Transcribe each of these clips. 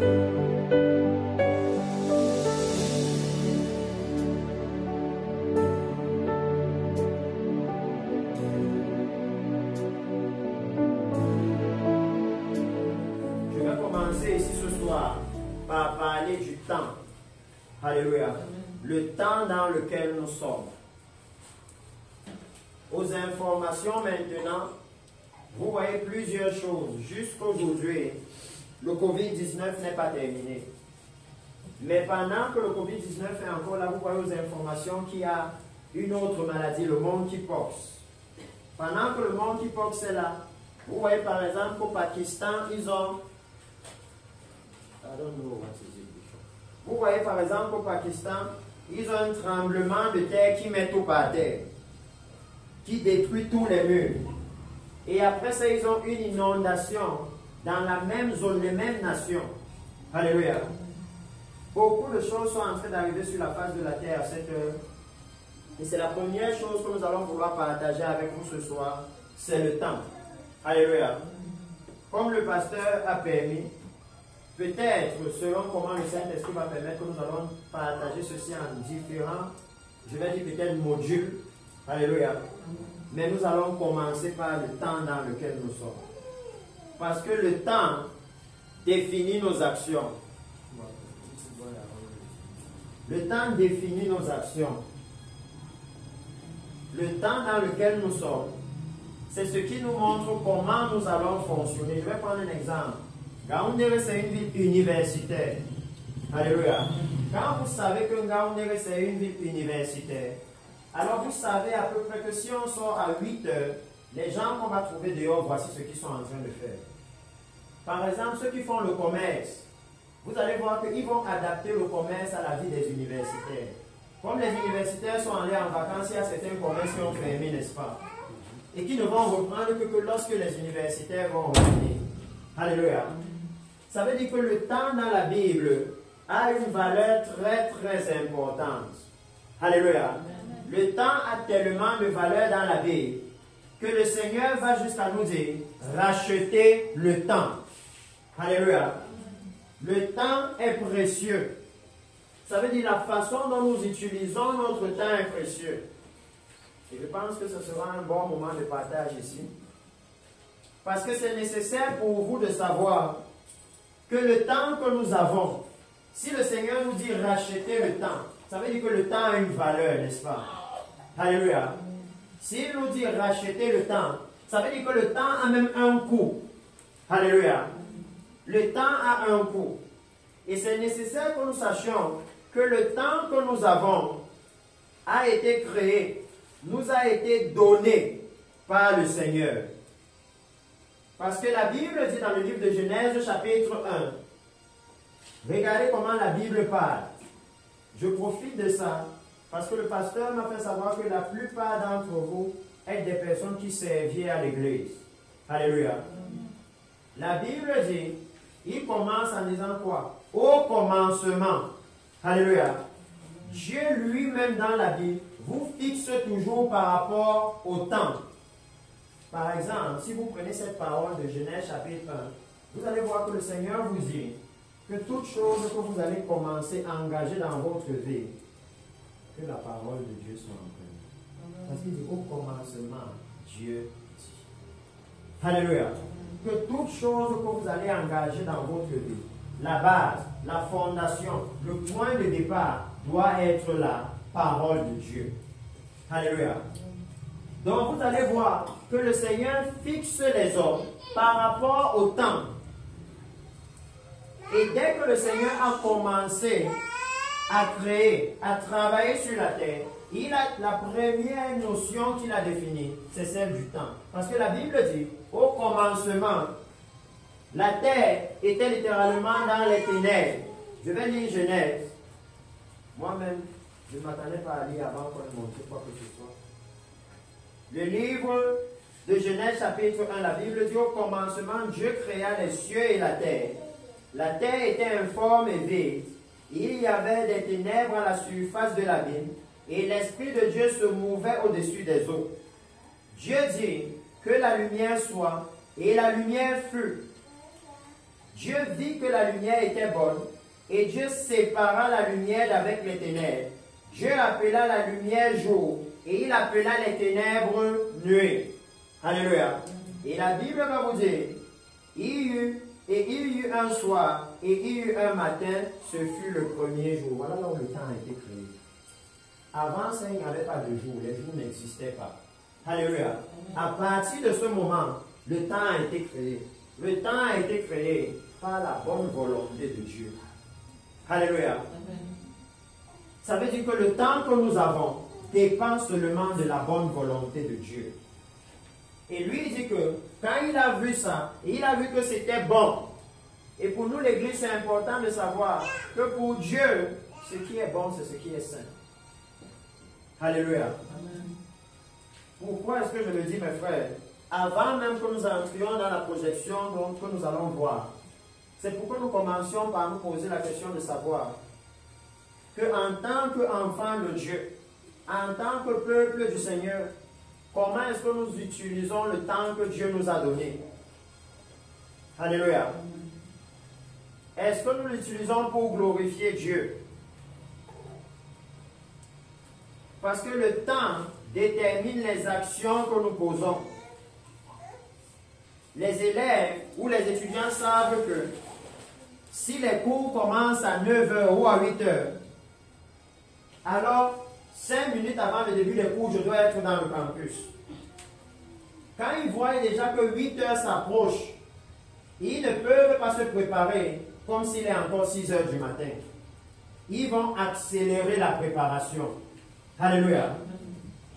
Par parler du temps. Alléluia. Le temps dans lequel nous sommes. Aux informations maintenant, vous voyez plusieurs choses. Jusqu'aujourd'hui, le Covid-19 n'est pas terminé. Mais pendant que le Covid-19 est encore là, vous voyez aux informations qu'il y a une autre maladie, le monkeypox. Pendant que le monkeypox est là, vous voyez par exemple qu'au Pakistan, ils ont... Vous voyez par exemple qu'au Pakistan, ils ont un tremblement de terre qui met tout par terre, qui détruit tous les murs. Et après ça, ils ont une inondation dans la même zone, les mêmes nations. Alléluia. Beaucoup de choses sont en train d'arriver sur la face de la terre à cette heure. Et c'est la première chose que nous allons vouloir partager avec vous ce soir, c'est le temps. Alléluia. Comme le pasteur a permis, peut-être, selon comment le Saint-Esprit va permettre que nous allons partager ceci en différents, je vais dire peut-être modules. Alléluia. Mais nous allons commencer par le temps dans lequel nous sommes. Parce que le temps définit nos actions. Le temps définit nos actions. Le temps dans lequel nous sommes, c'est ce qui nous montre comment nous allons fonctionner. Je vais prendre un exemple. Ngaoundéré, c'est une ville universitaire. Alléluia. Quand vous savez que Ngaoundéré, c'est une ville universitaire, alors vous savez à peu près que si on sort à 8 heures, les gens qu'on va trouver dehors, voici ce qu'ils sont en train de faire. Par exemple, ceux qui font le commerce, vous allez voir qu'ils vont adapter le commerce à la vie des universitaires. Comme les universitaires sont allés en vacances, il y a certains commerces qui ont fermé, n'est-ce pas? Et qui ne vont reprendre que lorsque les universitaires vont revenir. Alléluia. Ça veut dire que le temps dans la Bible a une valeur très très importante. Alléluia. Le temps a tellement de valeur dans la Bible que le Seigneur va jusqu'à nous dire racheter le temps. Alléluia. Le temps est précieux. Ça veut dire la façon dont nous utilisons notre temps est précieux. Et je pense que ce sera un bon moment de partage ici. Parce que c'est nécessaire pour vous de savoir que le temps que nous avons, si le Seigneur nous dit racheter le temps, ça veut dire que le temps a une valeur, n'est-ce pas? Alléluia. S'il nous dit racheter le temps, ça veut dire que le temps a même un coût. Alléluia. Le temps a un coût. Et c'est nécessaire que nous sachions que le temps que nous avons a été créé, nous a été donné par le Seigneur. Parce que la Bible dit dans le livre de Genèse, chapitre 1, regardez comment la Bible parle. Je profite de ça parce que le pasteur m'a fait savoir que la plupart d'entre vous êtes des personnes qui servient à l'église. Alléluia. La Bible dit, il commence en disant quoi? Au commencement. Alléluia. Dieu lui-même dans la Bible vous fixe toujours par rapport au temps. Par exemple, si vous prenez cette parole de Genèse chapitre 1, vous allez voir que le Seigneur vous dit que toute chose que vous allez commencer à engager dans votre vie, que la parole de Dieu soit en premier. Parce qu'il dit au commencement, Dieu dit. Alléluia. Que toute chose que vous allez engager dans votre vie, la base, la fondation, le point de départ doit être la parole de Dieu. Alléluia. Donc vous allez voir que le Seigneur fixe les hommes par rapport au temps. Et dès que le Seigneur a commencé à créer, à travailler sur la terre, il a la première notion qu'il a définie, c'est celle du temps. Parce que la Bible dit, au commencement, la terre était littéralement dans les ténèbres. Je vais lire Genèse. Moi-même, je ne m'attendais pas à lire avant qu'on ne montre quoi que ce soit. Le livre de Genèse chapitre 1, la Bible dit, au commencement, Dieu créa les cieux et la terre. La terre était informe et vide. Il y avait des ténèbres à la surface de l'abîme, et l'Esprit de Dieu se mouvait au-dessus des eaux. Dieu dit que la lumière soit, et la lumière fut. Dieu vit que la lumière était bonne, et Dieu sépara la lumière d'avec les ténèbres. Dieu appela la lumière jour, et il appela les ténèbres nuit. Alléluia. Et la Bible va vous dire, il y eut un soir, et il y eut un matin, ce fut le premier jour. Voilà là où le temps a été créé. Avant ça, il n'y avait pas de jour, les jours n'existaient pas. Alléluia. À partir de ce moment, le temps a été créé. Le temps a été créé par la bonne volonté de Dieu. Alléluia. Ça veut dire que le temps que nous avons dépend seulement de la bonne volonté de Dieu. Et lui, il dit que quand il a vu ça, et il a vu que c'était bon, et pour nous, l'Église, c'est important de savoir que pour Dieu, ce qui est bon, c'est ce qui est saint. Alléluia. Amen. Pourquoi est-ce que je le dis, mes frères? Avant même que nous entrions dans la projection que nous allons voir, c'est pourquoi nous commencions par nous poser la question de savoir qu'en tant qu'enfants de Dieu, en tant que peuple du Seigneur, comment est-ce que nous utilisons le temps que Dieu nous a donné? Alléluia. Est-ce que nous l'utilisons pour glorifier Dieu? Parce que le temps détermine les actions que nous posons. Les élèves ou les étudiants savent que si les cours commencent à 9 h ou à 8 h, alors 5 minutes avant le début des cours, je dois être dans le campus. Quand ils voient déjà que 8 h s'approchent, ils ne peuvent pas se préparer comme s'il est encore 6 h du matin. Ils vont accélérer la préparation. Alléluia.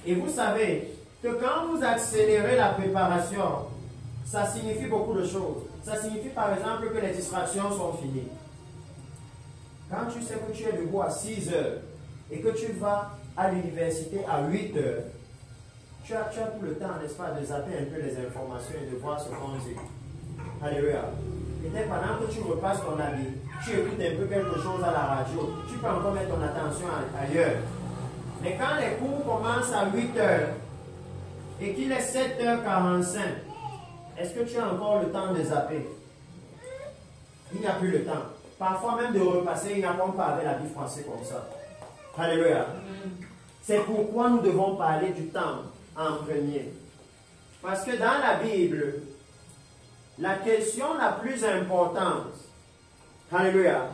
Et vous savez que quand vous accélérez la préparation, ça signifie beaucoup de choses. Ça signifie par exemple que les distractions sont finies. Quand tu sais que tu es debout à 6 h et que tu vas à l'université à 8 h, tu as tout le temps, n'est-ce pas, de zapper un peu les informations et de voir ce qu'on dit. Alléluia. Peut-être pendant que tu repasses ton habit, tu écoutes un peu quelque chose à la radio, tu peux encore mettre ton attention ailleurs. Mais quand les cours commencent à 8 h et qu'il est 7 h 45, est-ce que tu as encore le temps de zapper? Il n'y a plus le temps. Parfois même de repasser, il n'y a pas avec la vie française comme ça. Alléluia. C'est pourquoi nous devons parler du temps en premier. Parce que dans la Bible, la question la plus importante, alléluia,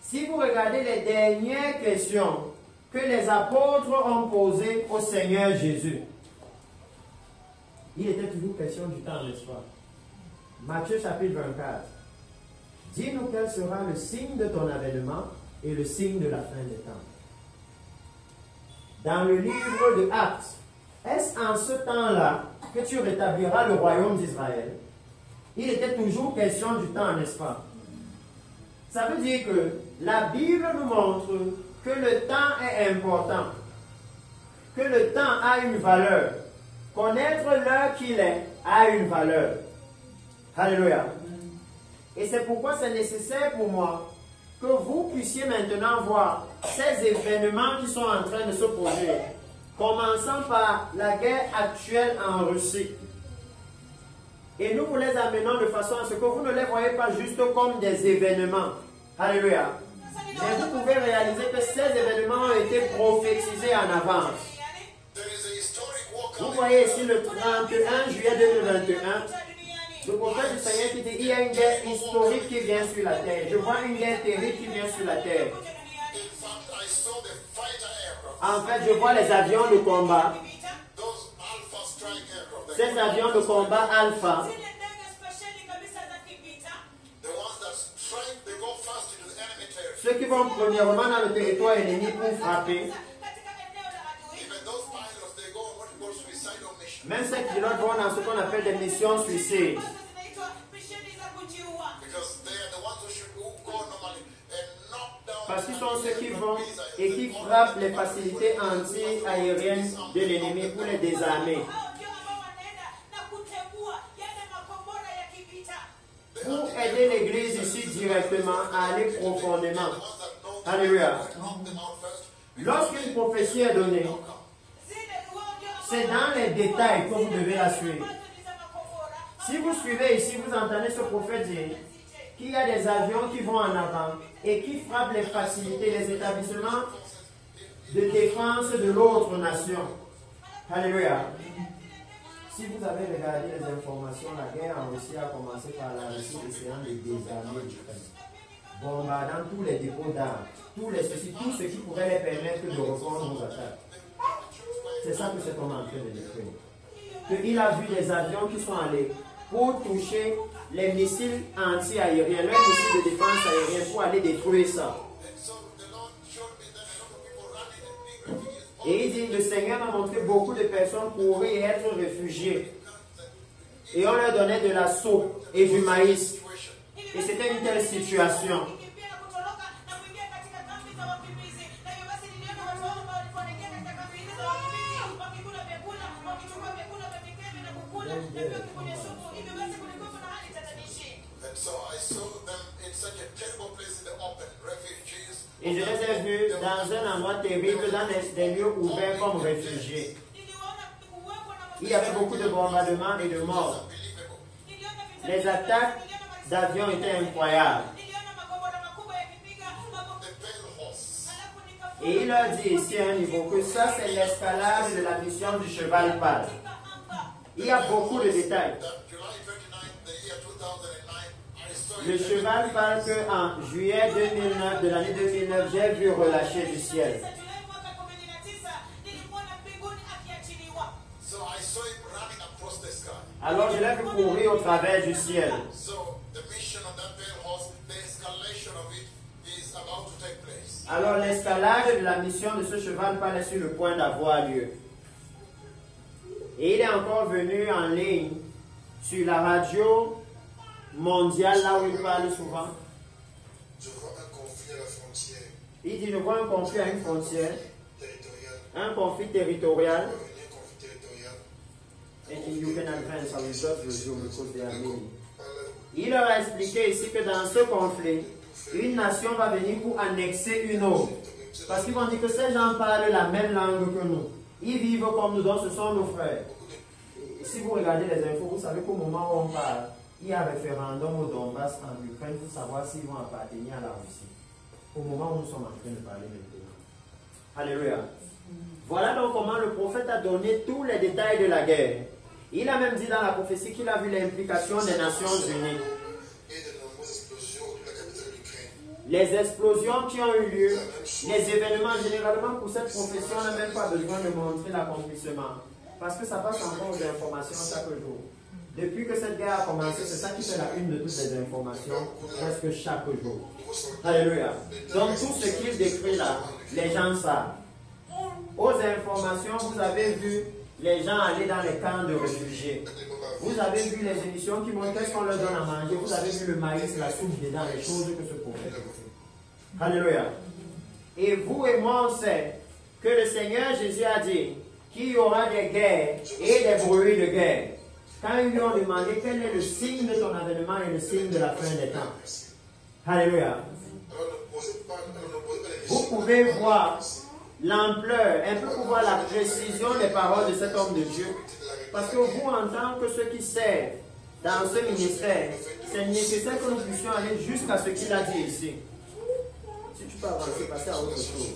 si vous regardez les dernières questions que les apôtres ont posées au Seigneur Jésus, il était toujours question du temps, n'est-ce pas? Matthieu chapitre 24. Dis-nous quel sera le signe de ton avènement et le signe de la fin des temps. Dans le livre de Actes, est-ce en ce temps-là que tu rétabliras le royaume d'Israël? Il était toujours question du temps, n'est-ce pas? Ça veut dire que la Bible nous montre que le temps est important, que le temps a une valeur. Connaître l'heure qu'il est a une valeur. Alléluia. Et c'est pourquoi c'est nécessaire pour moi que vous puissiez maintenant voir ces événements qui sont en train de se produire, commençant par la guerre actuelle en Russie. Et nous vous les amenons de façon à ce que vous ne les voyez pas juste comme des événements. Alléluia. Mais vous pouvez réaliser que ces événements ont été prophétisés en avance. Vous voyez ici le 31 juillet 2021, le prophète du Seigneur qui dit il y a une guerre historique qui vient sur la terre. Je vois une guerre terrible qui vient sur la terre. En fait, je vois les avions de combat. Ces avions de combat alpha. Ceux qui vont premièrement dans le territoire ennemi pour frapper. Même ces pilotes vont dans ce qu'on appelle des missions suicides. Parce qu'ils sont ceux qui vont et qui frappent les facilités anti-aériennes de l'ennemi pour les désarmer. Pour aider l'Église ici directement à aller profondément. Alléluia. Lorsqu'une prophétie est donnée, c'est dans les détails que vous devez la suivre. Si vous suivez ici, vous entendez ce prophète dire qu'il y a des avions qui vont en avant et qui frappent les facilités, les établissements de défense de l'autre nation. Alléluia. Si vous avez regardé les informations, la guerre en Russie a commencé par la Russie essayant de désarmer l'Ukraine, bombardant tous les dépôts d'armes, tout ce qui pourrait les permettre de répondre aux attaques. C'est ça que cet homme est en train de décrire. Qu'il a vu des avions qui sont allés pour toucher les missiles anti-aériens, leurs missiles de défense aérienne, pour aller détruire ça. Et il dit, le Seigneur m'a montré beaucoup de personnes pourraient être réfugiées. Et on leur donnait de la soupe et du maïs. Et c'était une telle situation. Et je les ai vus dans un endroit terrible, dans des lieux ouverts comme réfugiés. Il y avait beaucoup de bombardements et de morts. Les attaques d'avions étaient incroyables. Et il leur dit ici à un niveau que ça c'est l'escalade de la mission du cheval pâle. Il y a beaucoup de détails. Le cheval parle qu'en juillet 2009, de l'année 2009, j'ai vu relâcher du ciel. Alors je l'ai vu courir au travers du ciel. Alors l'escalade de la mission de ce cheval parle est sur le point d'avoir lieu. Et il est encore venu en ligne sur la radio mondiale, là où il parle souvent. Je vois un conflit à la frontière. Il dit, je vois un conflit à une frontière, Territorial. un conflit territorial. Un conflit territorial. And you can advance, I will just resume because they are many. Il leur a expliqué ici que dans ce conflit, une nation va venir pour annexer une autre. Parce qu'ils vont dire que ces gens parlent la même langue que nous. Ils vivent comme nous, donc ce sont nos frères. Et si vous regardez les infos, vous savez qu'au moment où on parle, il y a un référendum au Donbass en Ukraine pour savoir s'ils vont appartenir à la Russie. Au moment où nous sommes en train de parler maintenant. Alléluia. Voilà donc comment le prophète a donné tous les détails de la guerre. Il a même dit dans la prophétie qu'il a vu l'implication des Nations Unies. Les explosions qui ont eu lieu, les événements, généralement pour cette profession, on n'a même pas besoin de montrer l'accomplissement. Parce que ça passe encore aux informations chaque jour. Depuis que cette guerre a commencé, c'est ça qui fait la une de toutes les informations, presque chaque jour. Alléluia. Donc tout ce qu'il décrit là, les gens savent. Aux informations, vous avez vu les gens aller dans les camps de réfugiés. Vous avez vu les émissions qui montrent qu'est-ce qu'on leur donne à manger. Vous avez vu le maïs, la soupe dedans, les choses que ce prophète fait. Alléluia. Et vous et moi, on sait que le Seigneur Jésus a dit qu'il y aura des guerres et des bruits de guerre. Quand ils lui ont demandé quel est le signe de ton avènement et le signe de la fin des temps. Alléluia. Vous pouvez voir l'ampleur, un peu pour voir la précision des paroles de cet homme de Dieu. Parce que vous, en tant que ceux qui servent dans ce ministère, c'est nécessaire que nous puissions aller jusqu'à ce qu'il a dit ici. Si tu peux avancer, passer à autre chose.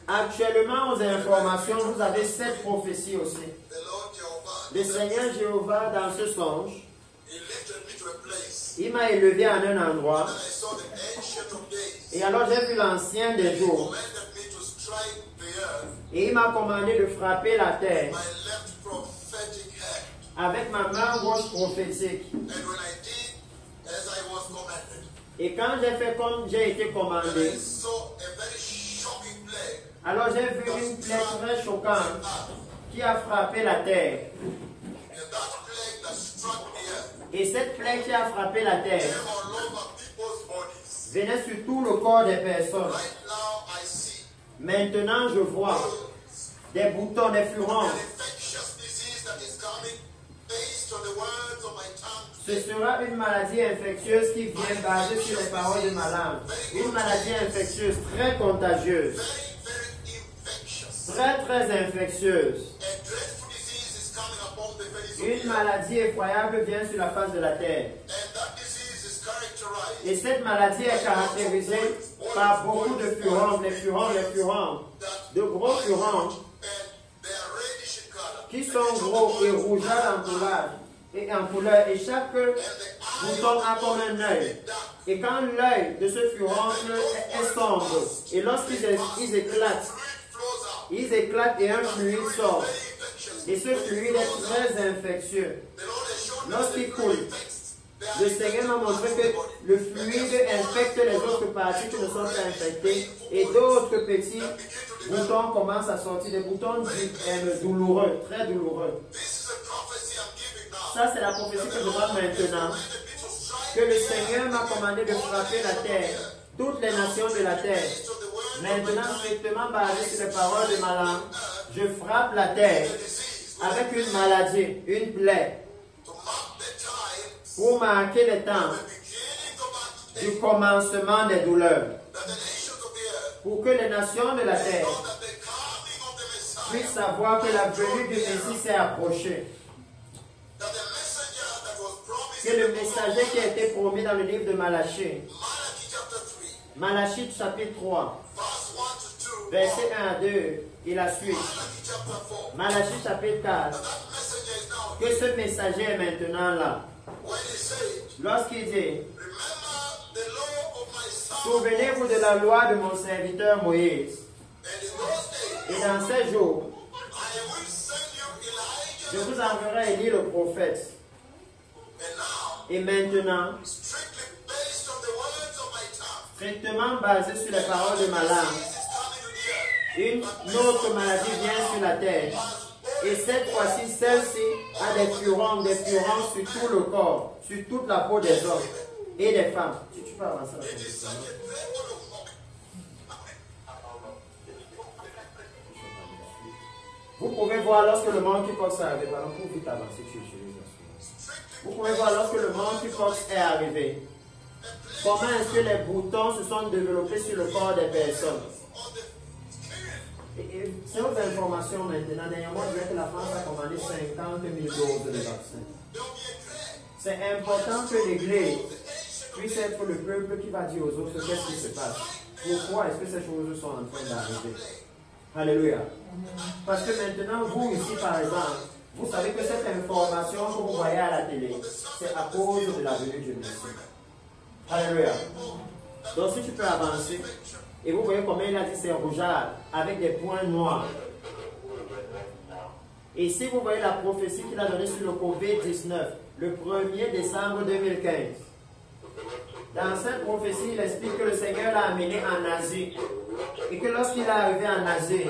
Actuellement, aux informations, vous avez 7 prophéties aussi. Le Seigneur Jéhovah, dans ce songe, il m'a élevé à un endroit. Et alors j'ai vu l'ancien des jours. Et il m'a commandé de frapper la terre avec ma main gauche prophétique. Et quand j'ai fait comme j'ai été commandé, alors j'ai vu une plaie très choquante qui a frappé la terre. Et cette plaie qui a frappé la terre venait sur tout le corps des personnes. Maintenant, je vois des boutons, des furons. Ce sera une maladie infectieuse qui vient basée sur les paroles de ma langue. Une maladie infectieuse très contagieuse. Très, très infectieuse. Une maladie effroyable vient sur la face de la terre. And that disease is characterized Et cette maladie est caractérisée par beaucoup de furontes, de gros furontes and they are reddish in color. qui sont gros et rougeâtres en couleur. Et chaque bouton a comme un œil. Et quand l'œil de ce furon est sombre, et lorsqu'ils éclatent, ils éclatent et un fluide sort. Et ce fluide est très infectieux. Lorsqu'il coule, le Seigneur m'a montré que le fluide infecte les autres parties qui ne sont pas infectées et d'autres petits boutons commencent à sortir, des boutons douloureux, très douloureux. Ça, c'est la prophétie que je vois maintenant. Que le Seigneur m'a commandé de frapper la terre, toutes les nations de la terre. Maintenant, strictement basé sur les paroles de ma langue, je frappe la terre avec une maladie, une plaie, pour marquer le temps du commencement des douleurs, pour que les nations de la terre puissent savoir que la venue du Messie s'est approchée. Que le messager qui a été promis dans le livre de Malachie, Malachie chapitre 3, verset 1 à 2 et la suite, Malachie chapitre 4, que ce messager est maintenant là. Lorsqu'il dit, souvenez-vous de la loi de mon serviteur Moïse, et dans ces jours, je vous enverrai Élie le prophète. Et maintenant, strictement basé sur les paroles de ma langue, une autre maladie vient sur la terre. Et cette fois-ci, celle-ci a des furons sur tout le corps, sur toute la peau des hommes et des femmes. Si tu peux avancer la conversation. Vous pouvez voir lorsque le monkeypox est arrivé, pardon, pour vite avancer, vous pouvez voir lorsque le monkeypox est arrivé, comment est-ce que les boutons se sont développés sur le corps des personnes. Et c'est aux informations maintenant. Dernièrement, je dirais que la France a commandé 50 000 doses de vaccins. C'est important que l'Église puisse être le peuple qui va dire aux autres qu'est-ce qui se passe. Pourquoi est-ce que ces choses sont en train d'arriver. Alléluia. Parce que maintenant, vous ici par exemple, vous savez que cette information que vous voyez à la télé, c'est à cause de la venue du Messie. Alléluia. Donc si tu peux avancer, et vous voyez comment il a dit c'est rougeâtre, avec des points noirs. Et si vous voyez la prophétie qu'il a donnée sur le COVID-19, le 1er décembre 2015, dans cette prophétie, il explique que le Seigneur l'a amené en Asie. Et que lorsqu'il est arrivé en Asie,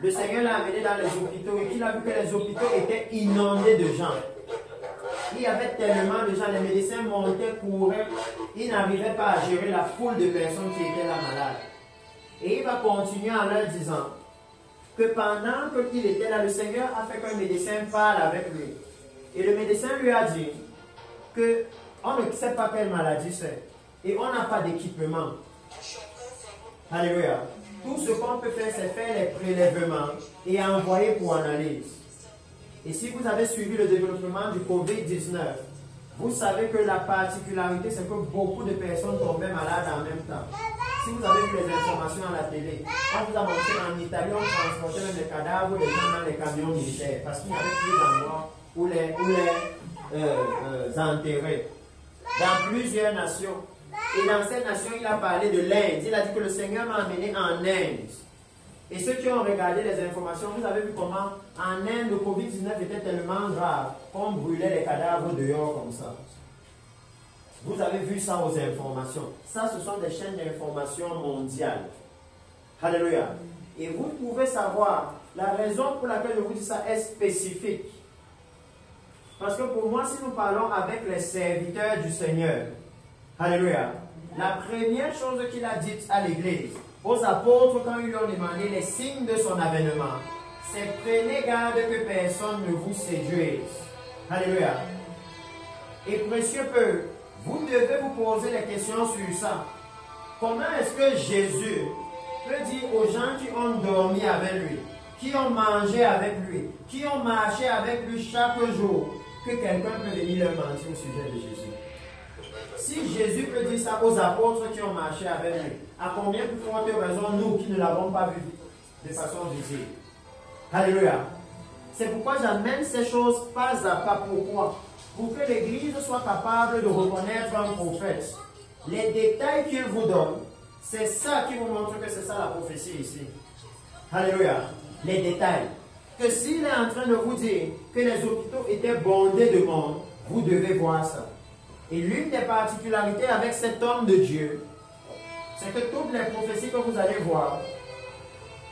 le Seigneur l'a amené dans les hôpitaux et qu'il a vu que les hôpitaux étaient inondés de gens. Il y avait tellement de gens, les médecins montaient, couraient, ils n'arrivaient pas à gérer la foule de personnes qui étaient là malades. Et il va continuer en leur disant que pendant qu'il était là, le Seigneur a fait qu'un médecin parle avec lui. Et le médecin lui a dit qu'on ne sait pas quelle maladie c'est. Et on n'a pas d'équipement. Alléluia. Tout ce qu'on peut faire, c'est faire les prélèvements et envoyer pour analyse. Et si vous avez suivi le développement du COVID-19, vous savez que la particularité, c'est que beaucoup de personnes tombaient malades en même temps. Si vous avez vu les informations à la télé, on vous a montré en Italie, on transportait même les cadavres des gens dans les camions militaires parce qu'il n'y avait plus d'endroits où les enterrer. Dans plusieurs nations. Et dans cette nation, il a parlé de l'Inde. Il a dit que le Seigneur m'a amené en Inde. Et ceux qui ont regardé les informations, vous avez vu comment en Inde, le COVID-19 était tellement grave qu'on brûlait les cadavres dehors comme ça. Vous avez vu ça aux informations. Ça, ce sont des chaînes d'information mondiales. Alléluia. Et vous pouvez savoir, la raison pour laquelle je vous dis ça est spécifique. Parce que pour moi, si nous parlons avec les serviteurs du Seigneur, alléluia, la première chose qu'il a dite à l'Église, aux apôtres quand ils lui ont demandé les signes de son avènement, c'est prenez garde que personne ne vous séduise. Alléluia. Et précieux peuple, vous devez vous poser des questions sur ça. Comment est-ce que Jésus peut dire aux gens qui ont dormi avec lui, qui ont mangé avec lui, qui ont marché avec lui chaque jour, que quelqu'un peut venir leur mentir au sujet de Jésus. Si Jésus peut dire ça aux apôtres qui ont marché avec lui, à combien plus forte raison nous qui ne l'avons pas vu de façon visible? Alléluia. C'est pourquoi j'amène ces choses pas à pas. Pourquoi? Pour que l'Église soit capable de reconnaître un prophète. Les détails qu'il vous donne, c'est ça qui vous montre que c'est ça la prophétie ici. Alléluia. Les détails. Que s'il est en train de vous dire que les hôpitaux étaient bondés de monde, vous devez voir ça. Et l'une des particularités avec cet homme de Dieu, c'est que toutes les prophéties que vous allez voir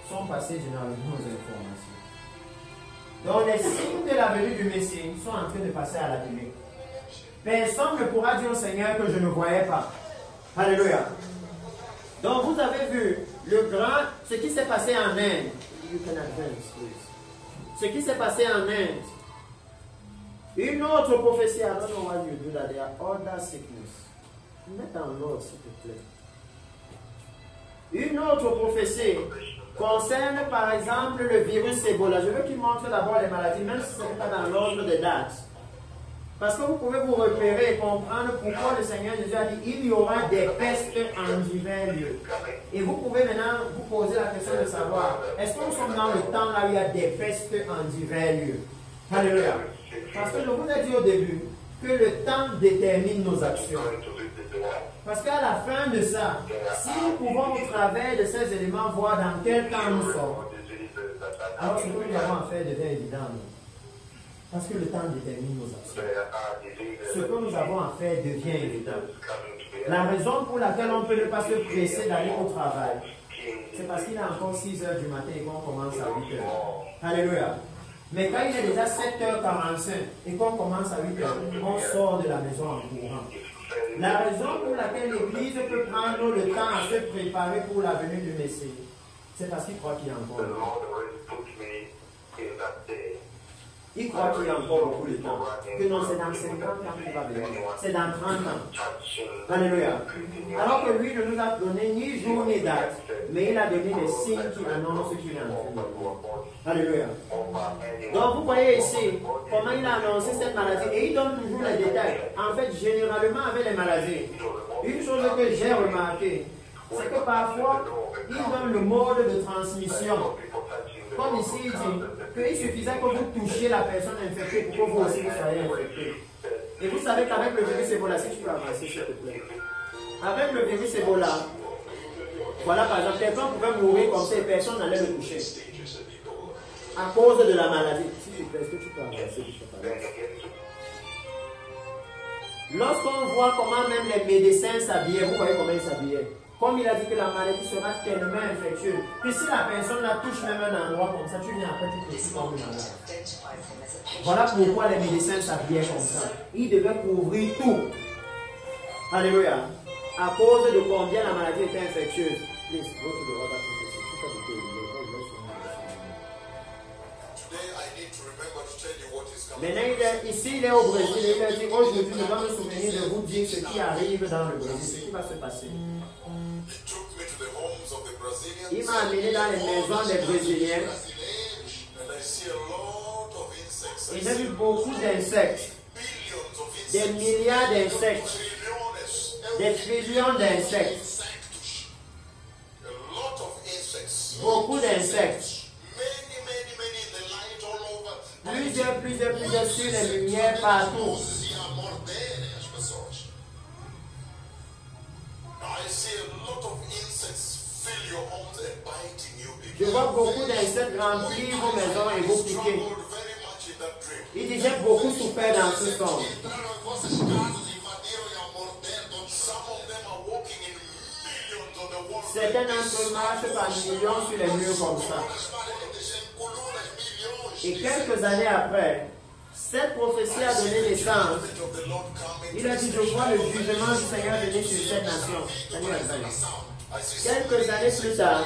sont passées généralement aux informations. Donc les signes de la venue du Messie sont en train de passer à la télé. Personne ne pourra dire au Seigneur que je ne voyais pas. Alléluia. Donc vous avez vu ce qui s'est passé en Inde. You can advance, please. Ce qui s'est passé en Inde. Une autre prophétie, I don't know why you do that, there are other sickness. Mets en ordre, s'il te plaît. Une autre prophétie concerne par exemple le virus Ebola. Je veux qu'il montre d'abord les maladies, même si ce n'est pas dans l'ordre des dates. Parce que vous pouvez vous repérer et comprendre pourquoi le Seigneur Jésus a dit il y aura des pestes en divers lieux. Et vous pouvez maintenant vous poser la question de savoir, est-ce que nous sommes dans le temps là où il y a des pestes en divers lieux? Alléluia. Parce que je vous ai dit au début que le temps détermine nos actions. Parce qu'à la fin de ça, si nous pouvons au travers de ces éléments voir dans quel temps nous sommes, alors ce que nous avons à faire devient évident. Parce que le temps détermine nos actions. Ce que nous avons à faire devient évident. La raison pour laquelle on ne peut ne pas se presser d'aller au travail, c'est parce qu'il est encore 6 heures du matin et qu'on commence à 8 heures. Alléluia. Mais quand il est déjà 7h45 et qu'on commence à 8h, on sort de la maison en courant. La raison pour laquelle l'Église peut prendre le temps à se préparer pour la venue du Messie, c'est parce qu'il croit qu'il y a encore le temps. Il croit qu'il y a encore beaucoup de temps. Que non, c'est dans 50 ans qu'il va venir. C'est dans 30 ans. Alléluia. Alors que lui ne nous a donné ni jour ni date, mais il a donné des signes qui annoncent qu'il est en train de venir. Alléluia. Donc vous voyez ici comment il a annoncé cette maladie. Et il donne toujours les détails. En fait, généralement avec les maladies, une chose que j'ai remarqué, c'est que parfois, il donne le mode de transmission. Comme ici, il dit qu'il suffisait que vous touchiez la personne infectée pour que vous aussi vous soyez infecté. Et vous savez qu'avec le virus Ebola, si tu peux avancer, s'il te plaît. Avec le virus Ebola, voilà par exemple, quelqu'un pouvait mourir comme ça et personne n'allait le toucher. À cause de la maladie. S'il te plaît, est-ce que tu peux avancer, lorsqu'on voit comment même les médecins s'habillaient, vous voyez comment ils s'habillaient. Comme il a dit que la maladie sera tellement infectieuse que si la personne la touche même un endroit comme ça, tu viens après, tu te comme une malade. Voilà pourquoi les médecins s'habillaient comme ça. Ils devaient couvrir tout. Alléluia. À cause de combien la maladie était infectieuse. Please, go to the other prophecy. Maintenant, ici, il est au Brésil. Il a dit aujourd'hui, je dois me souvenir de vous dire ce qui arrive dans le Brésil, ce qui va se passer. Il m'a amené dans les maisons des Brésiliens et j'ai vu beaucoup d'insectes, des milliards d'insectes, des trillions d'insectes, beaucoup d'insectes, plusieurs sur les lumières partout. Je vois beaucoup d'insectes remplir vos maisons et vous piquer. Il dit j'ai beaucoup souffert dans ce son. Certains d'entre eux marchent par millions sur les murs comme ça. Et quelques années après, cette prophétie a donné naissance. Il a dit, je vois le jugement du Seigneur venir sur cette nation. Quelques années plus tard,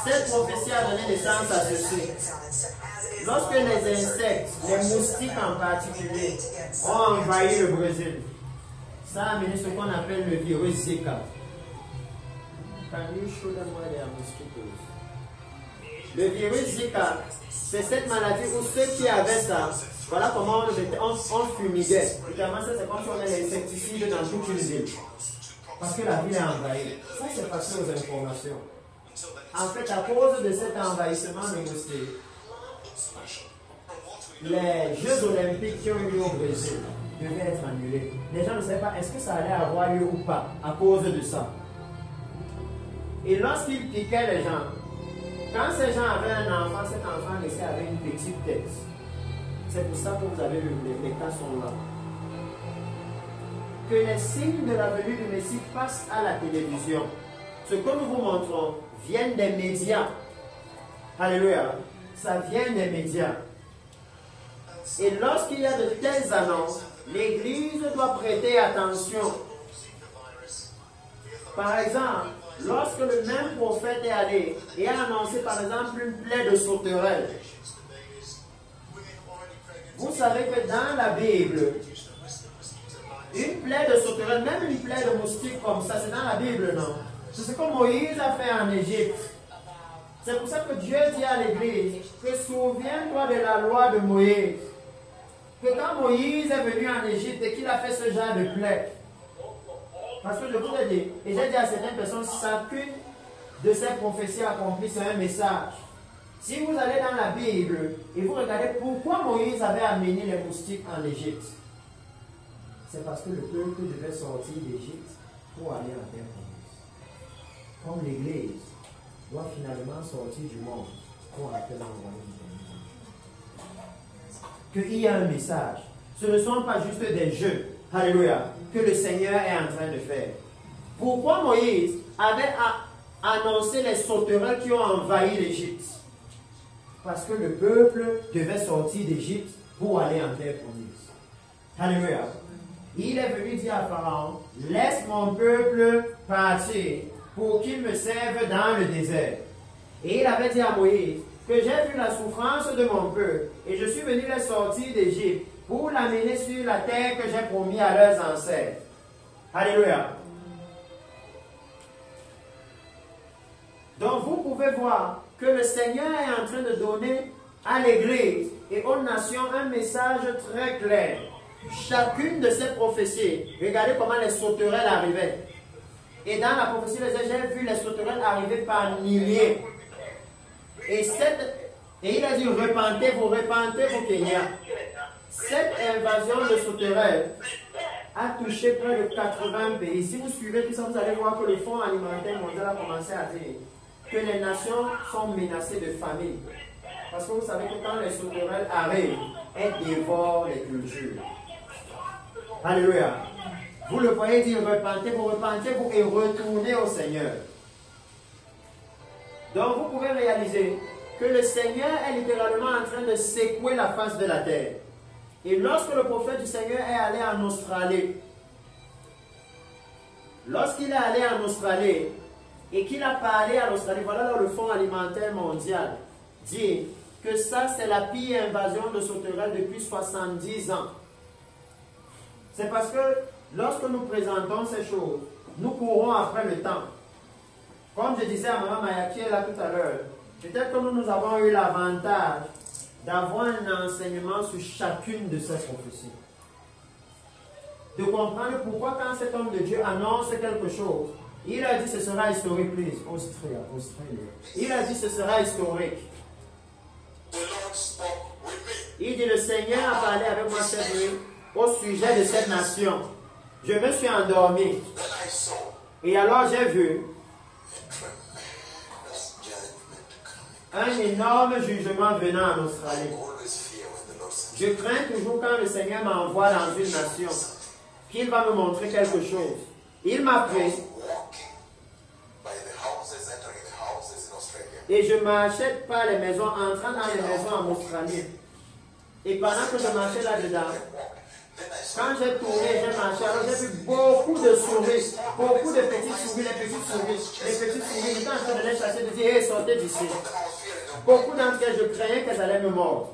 cette prophétie a donné naissance à ceci. Lorsque les insectes, les moustiques en particulier, ont envahi le Brésil, ça a amené ce qu'on appelle le virus Zika. Can you show them where there are mosquitoes? Le virus Zika, c'est cette maladie où ceux qui avaient ça Voilà comment on fumiguait. Évidemment, ça c'est comme si on a les insecticides dans toute une ville. Parce que la ville est envahie. Ça c'est passé aux informations. En fait, à cause de cet envahissement linguistique, les Jeux Olympiques qui ont eu lieu au Brésil devaient être annulés. Les gens ne savaient pas est-ce que ça allait avoir lieu ou pas à cause de ça. Et lorsqu'ils piquaient les gens, quand ces gens avaient un enfant, cet enfant naissait avec une petite tête. C'est pour ça que vous avez vu, les cas sont là. Que les signes de la venue du Messie passent à la télévision. Ce que nous vous montrons viennent des médias. Alléluia. Ça vient des médias. Et lorsqu'il y a de telles annonces, l'Église doit prêter attention. Par exemple, lorsque le même prophète est allé et a annoncé par exemple une plaie de sauterelle, vous savez que dans la Bible, une plaie de sauterelle, même une plaie de moustique comme ça, c'est dans la Bible, non? C'est ce que Moïse a fait en Égypte. C'est pour ça que Dieu dit à l'Église que souviens-toi de la loi de Moïse. Que quand Moïse est venu en Égypte et qu'il a fait ce genre de plaie, parce que je vous ai dit, et j'ai dit à certaines personnes, chacune de ces prophéties accomplies, c'est un message. Si vous allez dans la Bible et vous regardez pourquoi Moïse avait amené les moustiques en Égypte, c'est parce que le peuple devait sortir d'Égypte pour aller en terre promise. Comme l'Église doit finalement sortir du monde pour aller dans le royaume de Dieu. Qu'il y a un message. Ce ne sont pas juste des jeux, alléluia, que le Seigneur est en train de faire. Pourquoi Moïse avait annoncé les sauterelles qui ont envahi l'Égypte? Parce que le peuple devait sortir d'Égypte pour aller en terre promise. Alléluia. Il est venu dire à Pharaon, laisse mon peuple partir pour qu'il me serve dans le désert. Et il avait dit à Moïse que j'ai vu la souffrance de mon peuple et je suis venu les sortir d'Égypte pour l'amener sur la terre que j'ai promis à leurs ancêtres. Alléluia. Donc vous pouvez voir que le Seigneur est en train de donner à l'Église et aux nations un message très clair. Chacune de ces prophéties, regardez comment les sauterelles arrivaient. Et dans la prophétie, j'ai vu les sauterelles arriver par milliers. Et il a dit, repentez-vous Kenya. Cette invasion de sauterelles a touché près de 80 pays. Si vous suivez tout ça, vous allez voir que le Fonds alimentaire mondial a commencé à dire que les nations sont menacées de famine. Parce que vous savez que quand les sauterelles arrivent, elles dévorent les cultures. Alléluia. Vous le voyez dire, repentez-vous et retournez au Seigneur. Donc vous pouvez réaliser que le Seigneur est littéralement en train de secouer la face de la terre. Et lorsque le prophète du Seigneur est allé en Australie, lorsqu'il est allé en Australie et qu'il a parlé à l'Australie, voilà là le Fonds alimentaire mondial dit que ça c'est la pire invasion de sauterelles depuis 70 ans. C'est parce que lorsque nous présentons ces choses, nous courons après le temps. Comme je disais à Mme Mayaki là tout à l'heure, peut-être que nous avons eu l'avantage d'avoir un enseignement sur chacune de ces prophéties. De comprendre pourquoi quand cet homme de Dieu annonce quelque chose, il a dit ce sera historique, please. Australia. Il a dit ce sera historique. Il dit le Seigneur a parlé avec moi cette nuit au sujet de cette nation. Je me suis endormi. Et alors j'ai vu un énorme jugement venant en Australie. Je crains toujours quand le Seigneur m'envoie dans une nation qu'il va me montrer quelque chose. Il m'a pris et je marchais par les maisons, entrant dans les maisons en Australie. Et pendant que je marchais là-dedans, quand j'ai tourné, j'ai marché, alors j'ai vu beaucoup de souris, beaucoup de petites souris, les petites souris, j'étais en train de les chasser, de dire, hey, sortez d'ici. Beaucoup d'entre elles, je craignais qu'elles allaient me mordre.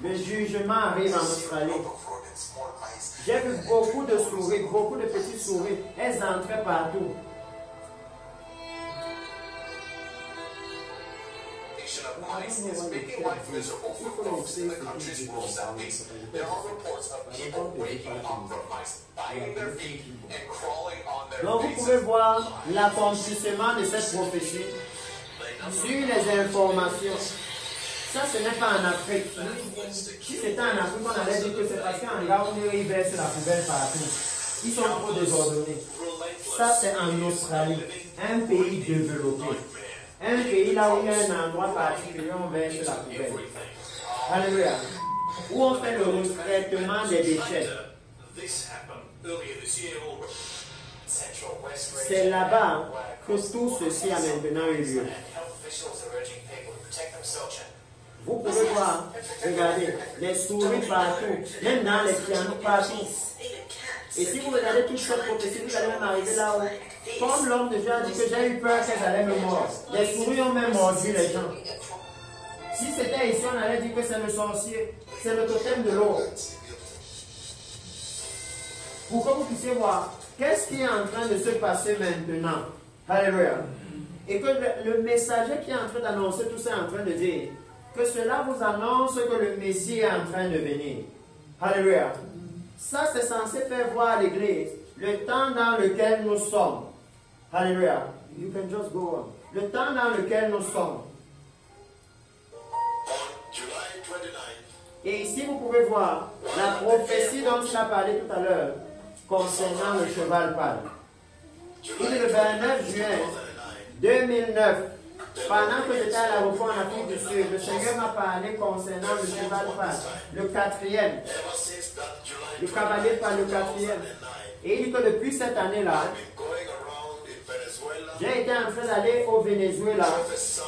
Le jugement arrive en Australie. J'ai vu beaucoup de souris, beaucoup de petites souris, elles entraient partout. of mice is making life miserable for folks in the country's rural southeast. There are reports of people waking up from mice, biting their feet and crawling on their Donc vous faces. pouvez voir l'accomplissement de cette prophétie sur les informations. Ça, ce n'est pas en Afrique. Si c'était en Afrique, on allait dire que c'est parce qu'en Gaoundé, ils versent la poubelle partout. Ils sont trop désordonnés. Ça, c'est en Australie, un pays développé. Un pays là où il y a un endroit particulier où on verse la poubelle. Alléluia. Où on fait le retraitement des déchets. C'est là-bas que tout ceci a maintenant eu lieu. Vous pouvez voir, regardez, les souris partout, même dans les pianos partout. Et si vous regardez toute cette prophétie, vous allez même arriver là où, comme l'homme de Dieu a dit que j'ai eu peur qu'elles allaient me mordre, les souris ont même mordu les gens. Si c'était ici, on allait dire que c'est le sorcier, c'est le totem de l'eau. Pour que vous puissiez voir, qu'est-ce qui est en train de se passer maintenant? Alléluia. Et que le messager qui est en train d'annoncer tout ça est en train de dire que cela vous annonce que le Messie est en train de venir. Alléluia. Ça, c'est censé faire voir à l'Église le temps dans lequel nous sommes. Alléluia. You can just go on. Le temps dans lequel nous sommes. On July 29, Et ici, vous pouvez voir la prophétie dont il a parlé tout à l'heure concernant le cheval pâle. Il est le 29 juin 2009. Pendant que j'étais à l'aéroport en Afrique du Sud, le Seigneur m'a parlé concernant le cheval pâle, le quatrième, ever since that July le cavalier pâle, le quatrième. Et il dit que depuis cette année-là, going around in Venezuela, j'ai été en train d'aller au Venezuela, prophesying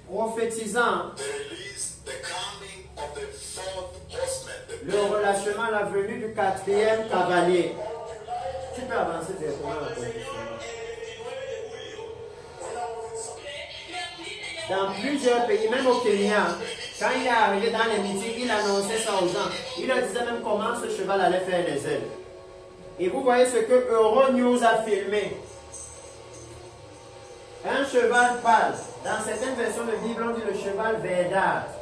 prophétisant the release, the coming of the fourth horseman, the le relâchement, la venue du quatrième cavalier. Tu peux avancer directement à la prophétie. Dans plusieurs pays, même au Kenya, quand il est arrivé dans les meetings, il annonçait ça aux gens. Il leur disait même comment ce cheval allait faire les ailes. Et vous voyez ce que Euronews a filmé. Un cheval pâle. Dans certaines versions de Bible, on dit le cheval verdâtre.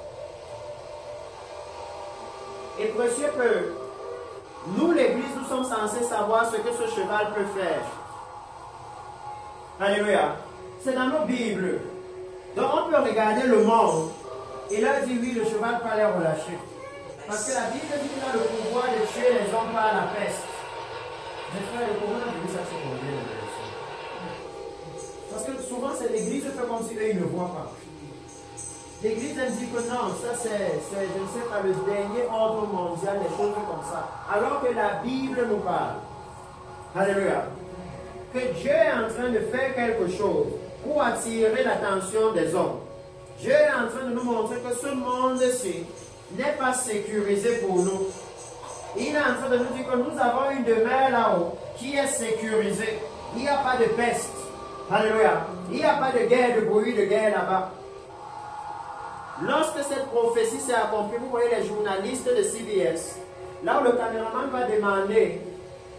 Et précieux que nous, l'Église, nous sommes censés savoir ce que ce cheval peut faire. Alléluia. C'est dans nos Bibles. Donc on peut regarder le monde et là dit oui, le cheval pas les relâcher. Parce que la Bible dit qu'il a le pouvoir de tuer les hommes par la peste. Mes frères, comment on a vu ça sur combien de versions? Parce que souvent c'est l'église qui fait comme si eux ils ne voient pas. L'église elle dit que non, ça c'est, je ne sais pas, le dernier ordre mondial, des choses comme ça. Alors que la Bible nous parle. Alléluia. Que Dieu est en train de faire quelque chose pour attirer l'attention des hommes. Dieu est en train de nous montrer que ce monde-ci n'est pas sécurisé pour nous. Il est en train de nous dire que nous avons une demeure là-haut qui est sécurisée. Il n'y a pas de peste. Alléluia. Il n'y a pas de guerre, de bruit de guerre là-bas. Lorsque cette prophétie s'est accomplie, vous voyez les journalistes de CBS, là où le caméraman va demander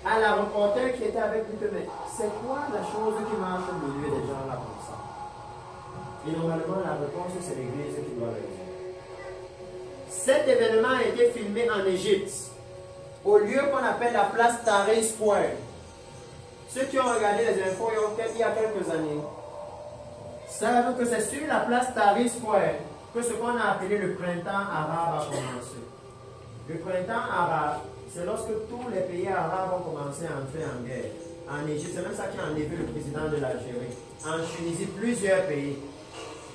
à la reporter qui était avec lui, mais c'est quoi la chose qui marche au milieu des gens là comme ça? Et normalement, la réponse, c'est l'église qui doit répondre. Cet événement a été filmé en Égypte, au lieu qu'on appelle la place Tahrir Square. Ceux qui ont regardé les infos il y a quelques années savent que c'est sur la place Tahrir Square que ce qu'on a appelé le printemps arabe a commencé. Le printemps arabe, c'est lorsque tous les pays arabes ont commencé à entrer en guerre. En Égypte, c'est même ça qui a enlevé le président de l'Algérie. En Tunisie, plusieurs pays.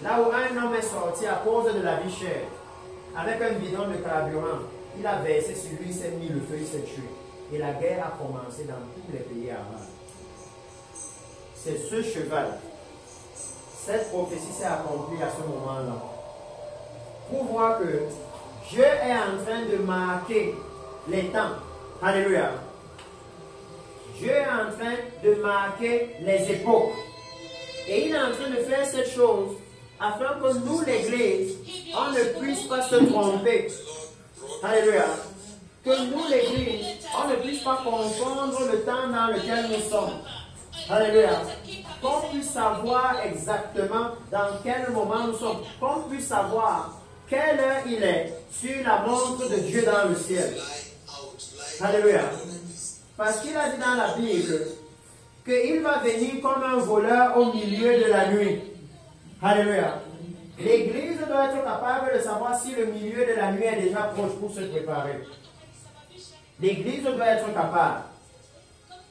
Là où un homme est sorti à cause de la vie chère, avec un bidon de carburant, il a versé sur lui, il s'est mis le feu, il s'est tué. Et la guerre a commencé dans tous les pays arabes. C'est ce cheval. Cette prophétie s'est accomplie à ce moment-là. Pour voir que Dieu est en train de marquer les temps. Alléluia. Dieu est en train de marquer les époques. Et il est en train de faire cette chose afin que nous, l'Église, on ne puisse pas se tromper. Alléluia. Que nous, l'Église, on ne puisse pas confondre le temps dans lequel nous sommes. Alléluia. Qu'on puisse savoir exactement dans quel moment nous sommes. Qu'on puisse savoir quelle heure il est sur la montre de Dieu dans le ciel. Alléluia. Parce qu'il a dit dans la Bible qu'il va venir comme un voleur au milieu de la nuit. Alléluia. L'Église doit être capable de savoir si le milieu de la nuit est déjà proche pour se préparer. L'Église doit être capable.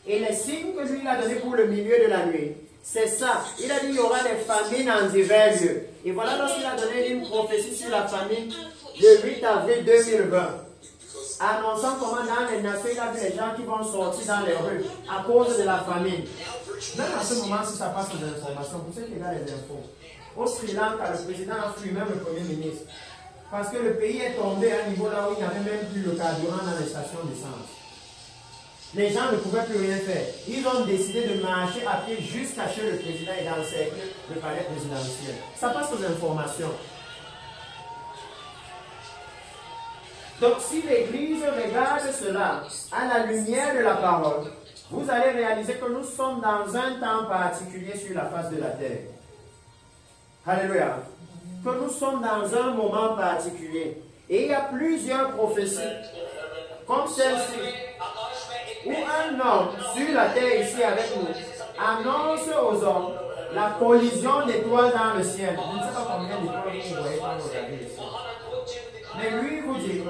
Et les signes que lui a donnés pour le milieu de la nuit, c'est ça. Il a dit qu'il y aura des famines en divers lieux. Et voilà lorsqu'il a donné une prophétie sur la famine le 8 avril 2020. Annonçant comment dans les nations, il a vu les gens qui vont sortir dans les rues à cause de la famine. Même à ce moment, si ça passe aux informations, vous savez qu'il y a les infos. Au Sri Lanka, le président a fui même le Premier ministre. Parce que le pays est tombé à un niveau là où il n'y avait même plus le carburant dans les stations d'essence. Les gens ne pouvaient plus rien faire. Ils ont décidé de marcher à pied jusqu'à chez le président et d'encercler le palais présidentiel. Ça passe aux informations. Donc si l'Église regarde cela à la lumière de la parole, vous allez réaliser que nous sommes dans un temps particulier sur la face de la terre. Alléluia. Que nous sommes dans un moment particulier. Et il y a plusieurs prophéties, comme celle-ci, où un homme sur la terre ici avec nous annonce aux hommes la collision d'étoiles dans le ciel. Je ne sais pas combien d'étoiles vous voyez quand vous regardez ici. Mais lui vous dit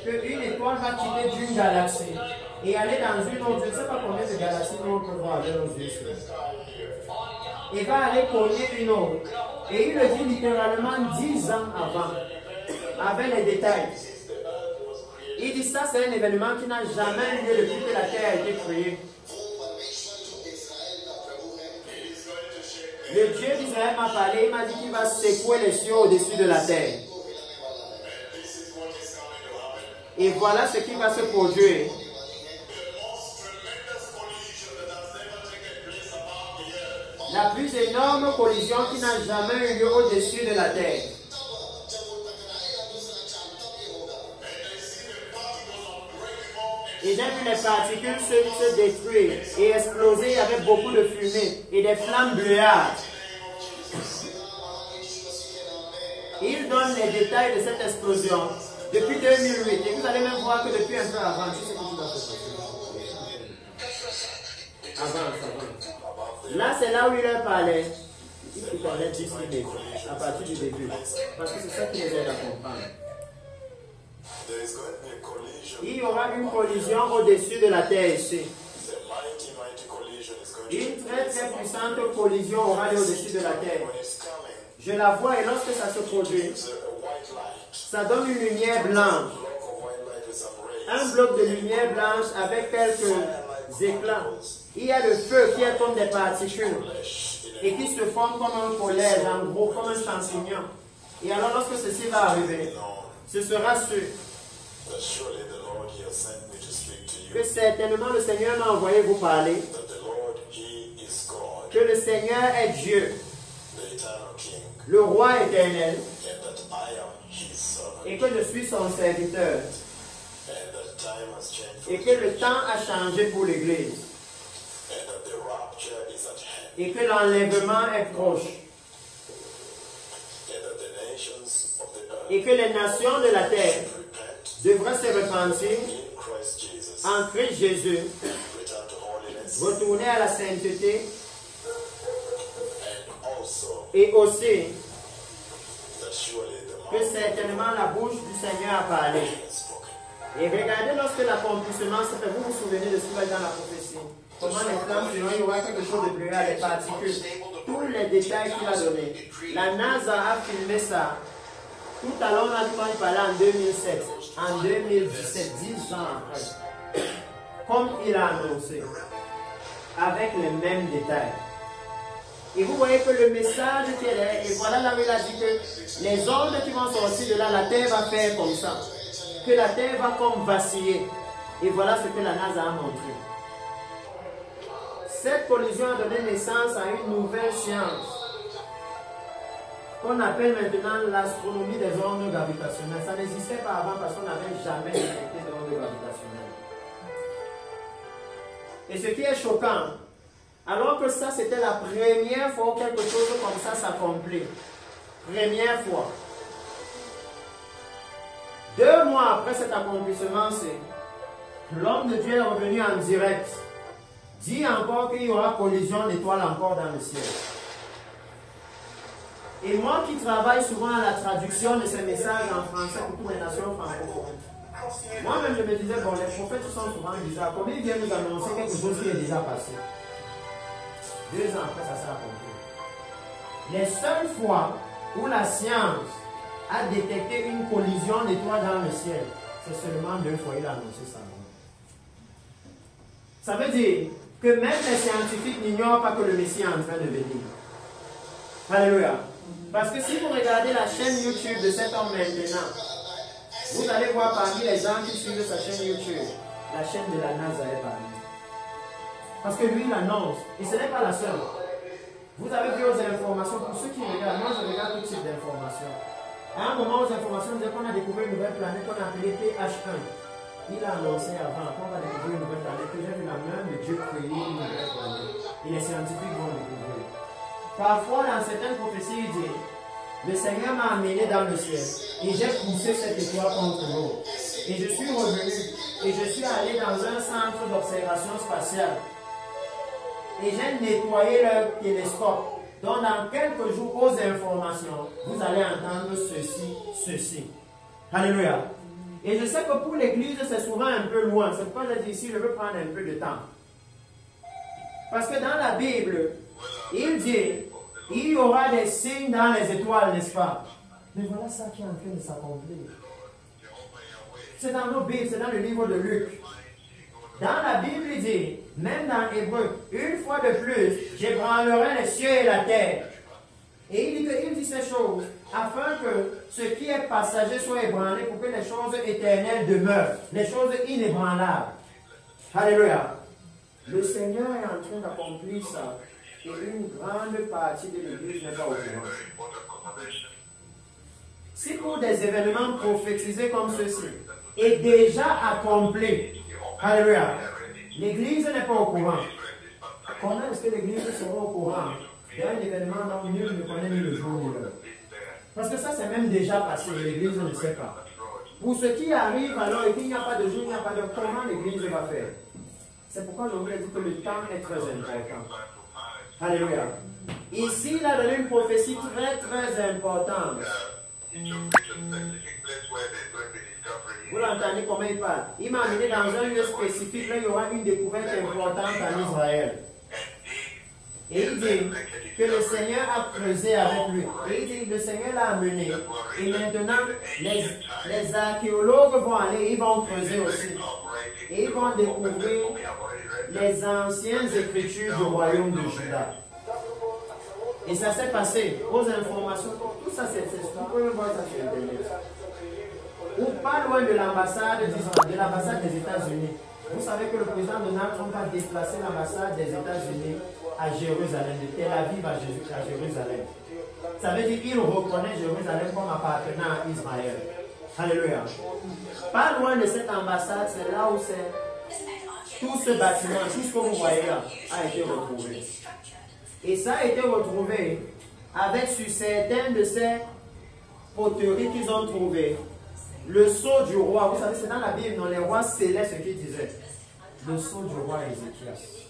qu'une étoile va quitter d'une galaxie et aller dans une autre. Je ne sais pas combien de galaxies nous pouvons voir avec nos yeux. Et va aller cogner une autre. Et il le dit littéralement 10 ans avant, avec les détails. Il dit ça, c'est un événement qui n'a jamais eu lieu depuis que la terre a été créée. Le Dieu d'Israël m'a parlé, il m'a dit qu'il va secouer les cieux au-dessus de la terre. Et voilà ce qui va se produire. La plus énorme collision qui n'a jamais eu lieu au-dessus de la terre. Et j'ai vu les particules se détruire et exploser avec beaucoup de fumée et des flammes bleuâtres. Il donne les détails de cette explosion depuis 2008. Et vous allez même voir que depuis un peu avant, tu sais que tu dois faire. Avant. Là, c'est là où il leur parlait. Il parlait d'ici à partir du début. Parce que c'est ça qui les aide à comprendre. Il y aura une collision au-dessus de la terre ici. Une très très puissante collision aura lieu au-dessus de la terre. Je la vois et lorsque ça se produit, ça donne une lumière blanche. Un bloc de lumière blanche avec quelques éclats. Il y a le feu qui est comme des particules et qui se forme comme un collège, en gros, comme un champignon. Et alors lorsque ceci va arriver, ce sera sûr que certainement le Seigneur m'a envoyé vous parler, que le Seigneur est Dieu, le roi éternel, et que je suis son serviteur, et que le temps a changé pour l'Église, et que l'enlèvement est proche, et que les nations de la terre devraient se repentir en Christ Jésus, retourner à la sainteté, et aussi que certainement la bouche du Seigneur a parlé. Et regardez lorsque l'accomplissement se fait, vous vous souvenez de ce qui va dans la prophétie. Comment les flammes, sinon il y aura quelque chose de bleu à les particules. Tous les détails qu'il a donnés. La NASA a filmé ça. Tout à l'heure, quand il parlait en 2007, en 2017, 10 ans après, comme il a annoncé, avec les mêmes détails. Et vous voyez que le message qui est là, et voilà là où il a dit que les ondes qui vont sortir de là, la terre va faire comme ça. Que la terre va comme vaciller. Et voilà ce que la NASA a montré. Cette collision a donné naissance à une nouvelle science qu'on appelle maintenant l'astronomie des ondes gravitationnelles. Ça n'existait pas avant parce qu'on n'avait jamais détecté d'ondes gravitationnelles. Et ce qui est choquant, Alors que ça, c'était la première fois où quelque chose comme ça s'accomplit. Première fois. 2 mois après cet accomplissement, l'homme de Dieu est revenu en direct. Dit encore qu'il y aura collision d'étoiles encore dans le ciel. Et moi qui travaille souvent à la traduction de ces messages en français pour toutes les nations francophones, moi-même je me disais, bon, les prophètes sont souvent bizarres. Comment ils viennent nous annoncer quelque chose qui est déjà passé? 2 ans après, ça s'est accompli. Les seules fois où la science a détecté une collision d'étoiles dans le ciel, c'est seulement 2 fois il a annoncé ça. Ça veut dire que même les scientifiques n'ignorent pas que le Messie est en train de venir. Alléluia. Parce que si vous regardez la chaîne YouTube de cet homme maintenant, vous allez voir parmi les gens qui suivent sa chaîne YouTube, la chaîne de la NASA est parmi. Parce que lui, il annonce, et ce n'est pas la seule. Vous avez vu aux informations, pour ceux qui regardent, moi je regarde tout type d'informations. À un moment, aux informations, on disait qu'on a découvert une nouvelle planète qu'on a appelée PH1. Il a annoncé avant qu'on va découvrir une nouvelle planète, que j'ai vu la main de Dieu créer une nouvelle planète. Et les scientifiques vont découvrir. Parfois, dans certaines prophéties, il dit, le Seigneur m'a amené dans le ciel et j'ai poussé cette étoile contre l'eau. Et je suis revenu et je suis allé dans un centre d'observation spatiale. Et j'ai nettoyé leur télescope. Donc, dans quelques jours, aux informations, vous allez entendre ceci. Alléluia. Et je sais que pour l'église, c'est souvent un peu loin. C'est pourquoi je dis ici, je veux prendre un peu de temps. Parce que dans la Bible, il dit, il y aura des signes dans les étoiles, n'est-ce pas? Mais voilà ça qui est en train de s'accomplir. C'est dans nos Bibles, c'est dans le livre de Luc. Dans la Bible, il dit, même dans Hébreu, une fois de plus, j'ébranlerai les cieux et la terre. Et il dit ces choses afin que ce qui est passager soit ébranlé pour que les choses éternelles demeurent, les choses inébranlables. Alléluia. Le Seigneur est en train d'accomplir ça. Et une grande partie de l'Église n'est pas au courant. Si pour des événements prophétisés comme ceci est déjà accompli, alléluia, l'Église n'est pas au courant. Comment est-ce que l'Église sera au courant d'un événement dont nul ne connaît ni le jour ni l'heure? Parce que ça c'est même déjà passé, l'Église ne sait pas. Pour ce qui arrive alors et qu'il n'y a pas de jour, il n'y a pas de comment l'Église va faire. C'est pourquoi je vous ai dit que le temps est très important. Alléluia. Ici, il a donné une prophétie très très importante. Vous l'entendez comment il parle? Il m'a amené dans un lieu spécifique, là il y aura une découverte importante en Israël. Et il dit que le Seigneur a creusé avec lui. Et il dit que le Seigneur l'a amené. Et maintenant, les archéologues vont aller, ils vont creuser aussi. Et ils vont découvrir les anciennes écritures du royaume de Juda. Et ça s'est passé aux informations. Tout ça, vous pouvez voir ça sur Internet. Ou pas loin de l'ambassade des États-Unis. Vous savez que le président Donald Trump a déplacé l'ambassade des États-Unis à Jérusalem, de Tel Aviv à Jérusalem. Ça veut dire qu'il reconnaît Jérusalem comme appartenant à Israël. Alléluia. Pas loin de cette ambassade, c'est là où tout ce bâtiment, tout ce que vous voyez là, a été retrouvé. Et ça a été retrouvé avec sur certaines de ces poteries qu'ils ont trouvées. Le sceau du roi, vous savez, c'est dans la Bible, non, les rois scellaient ce qu'ils disaient. Le sceau du roi Ézéchias.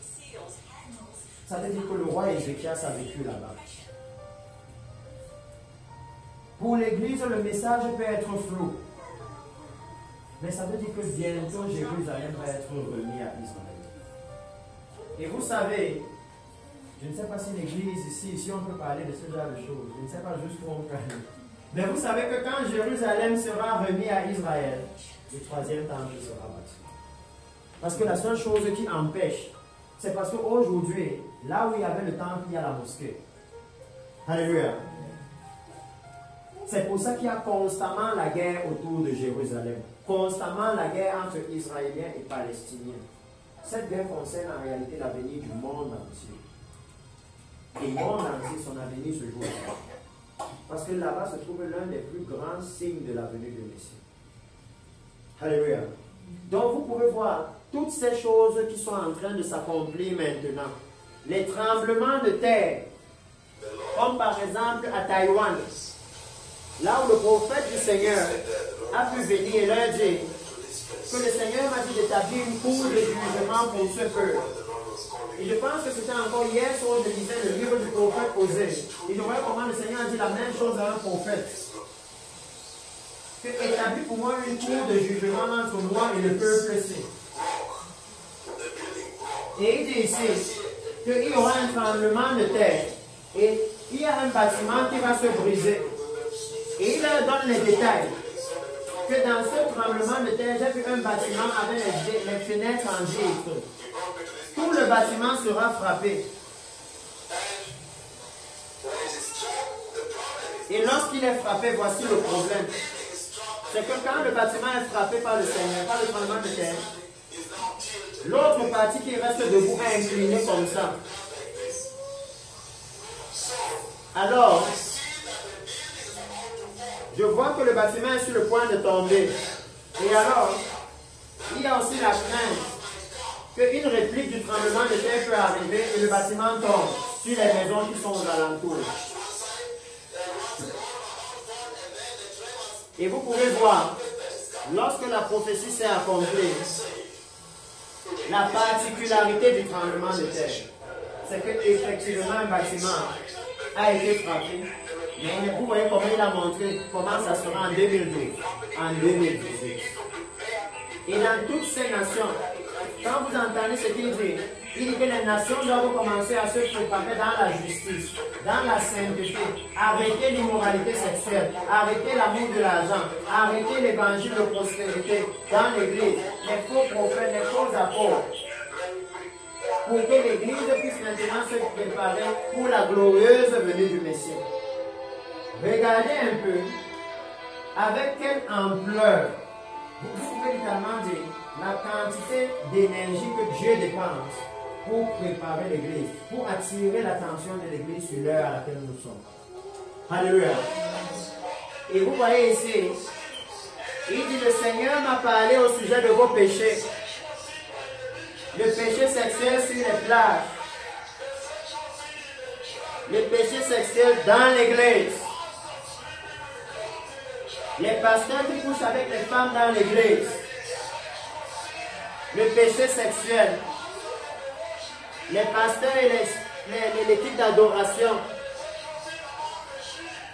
Ça veut dire que le roi Ézéchias a vécu là-bas. Pour l'Église, le message peut être flou. Mais ça veut dire que bientôt Jérusalem va être remis à Israël. Et vous savez, je ne sais pas si l'Église ici on peut parler de ce genre de choses. Je ne sais pas jusqu'où on peut aller. Mais vous savez que quand Jérusalem sera remis à Israël, le 3e temple sera bâti. Parce que la seule chose qui empêche, c'est parce qu'aujourd'hui, là où il y avait le temple, il y a la mosquée. Alléluia. C'est pour ça qu'il y a constamment la guerre autour de Jérusalem. Constamment la guerre entre Israéliens et Palestiniens. Cette guerre concerne en réalité l'avenir du monde entier. Et le monde entier, son avenir se joue là-bas. Parce que là-bas se trouve l'un des plus grands signes de la venue du Messie. Alléluia. Donc vous pouvez voir toutes ces choses qui sont en train de s'accomplir maintenant. les tremblements de terre, comme par exemple à Taïwan, là où le prophète du Seigneur a pu venir et leur dire que le Seigneur m'a dit d'établir une cour de jugement pour ce peuple. Et je pense que c'était encore hier soir, je lisais le livre du prophète Osée. Et je voyais comment le Seigneur a dit la même chose à un prophète. Que établit pour moi une cour de jugement entre moi et le peuple-ci. Et il dit ici qu'il y aura un tremblement de terre. Et il y a un bâtiment qui va se briser. Et il leur donne les détails. Que dans ce tremblement de terre, j'ai vu un bâtiment avec les fenêtres en vitre. Tout le bâtiment sera frappé. Et lorsqu'il est frappé, voici le problème. C'est que quand le bâtiment est frappé par le Seigneur, par le tremblement de terre, l'autre partie qui reste debout est inclinée comme ça. Alors, je vois que le bâtiment est sur le point de tomber. Et alors, il y a aussi la crainte qu'une réplique du tremblement de terre peut arriver et le bâtiment tombe sur les maisons qui sont aux alentours. Et vous pouvez voir, lorsque la prophétie s'est accomplie, la particularité du tremblement de terre, c'est qu'effectivement un bâtiment a été frappé. Mais vous voyez comment il a montré comment ça sera en 2012, en 2018. Et dans toutes ces nations, quand vous entendez ce qu'il dit, il dit que les nations doivent commencer à se préparer dans la justice, dans la sainteté, arrêter l'immoralité sexuelle, arrêter l'amour de l'argent, arrêter l'évangile de prospérité dans l'église, les faux prophètes, les faux apôtres, pour que l'église puisse maintenant se préparer pour la glorieuse venue du Messie. Regardez un peu avec quelle ampleur vous pouvez littéralement dire la quantité d'énergie que Dieu dépense pour préparer l'église, pour attirer l'attention de l'église sur l'heure à laquelle nous sommes. Alléluia. Et vous voyez ici, il dit le Seigneur m'a parlé au sujet de vos péchés. Le péché sexuel sur les plages. Le péché sexuel dans l'église. Les pasteurs qui couchent avec les femmes dans l'église. Le péché sexuel. Les pasteurs et l'équipe d'adoration.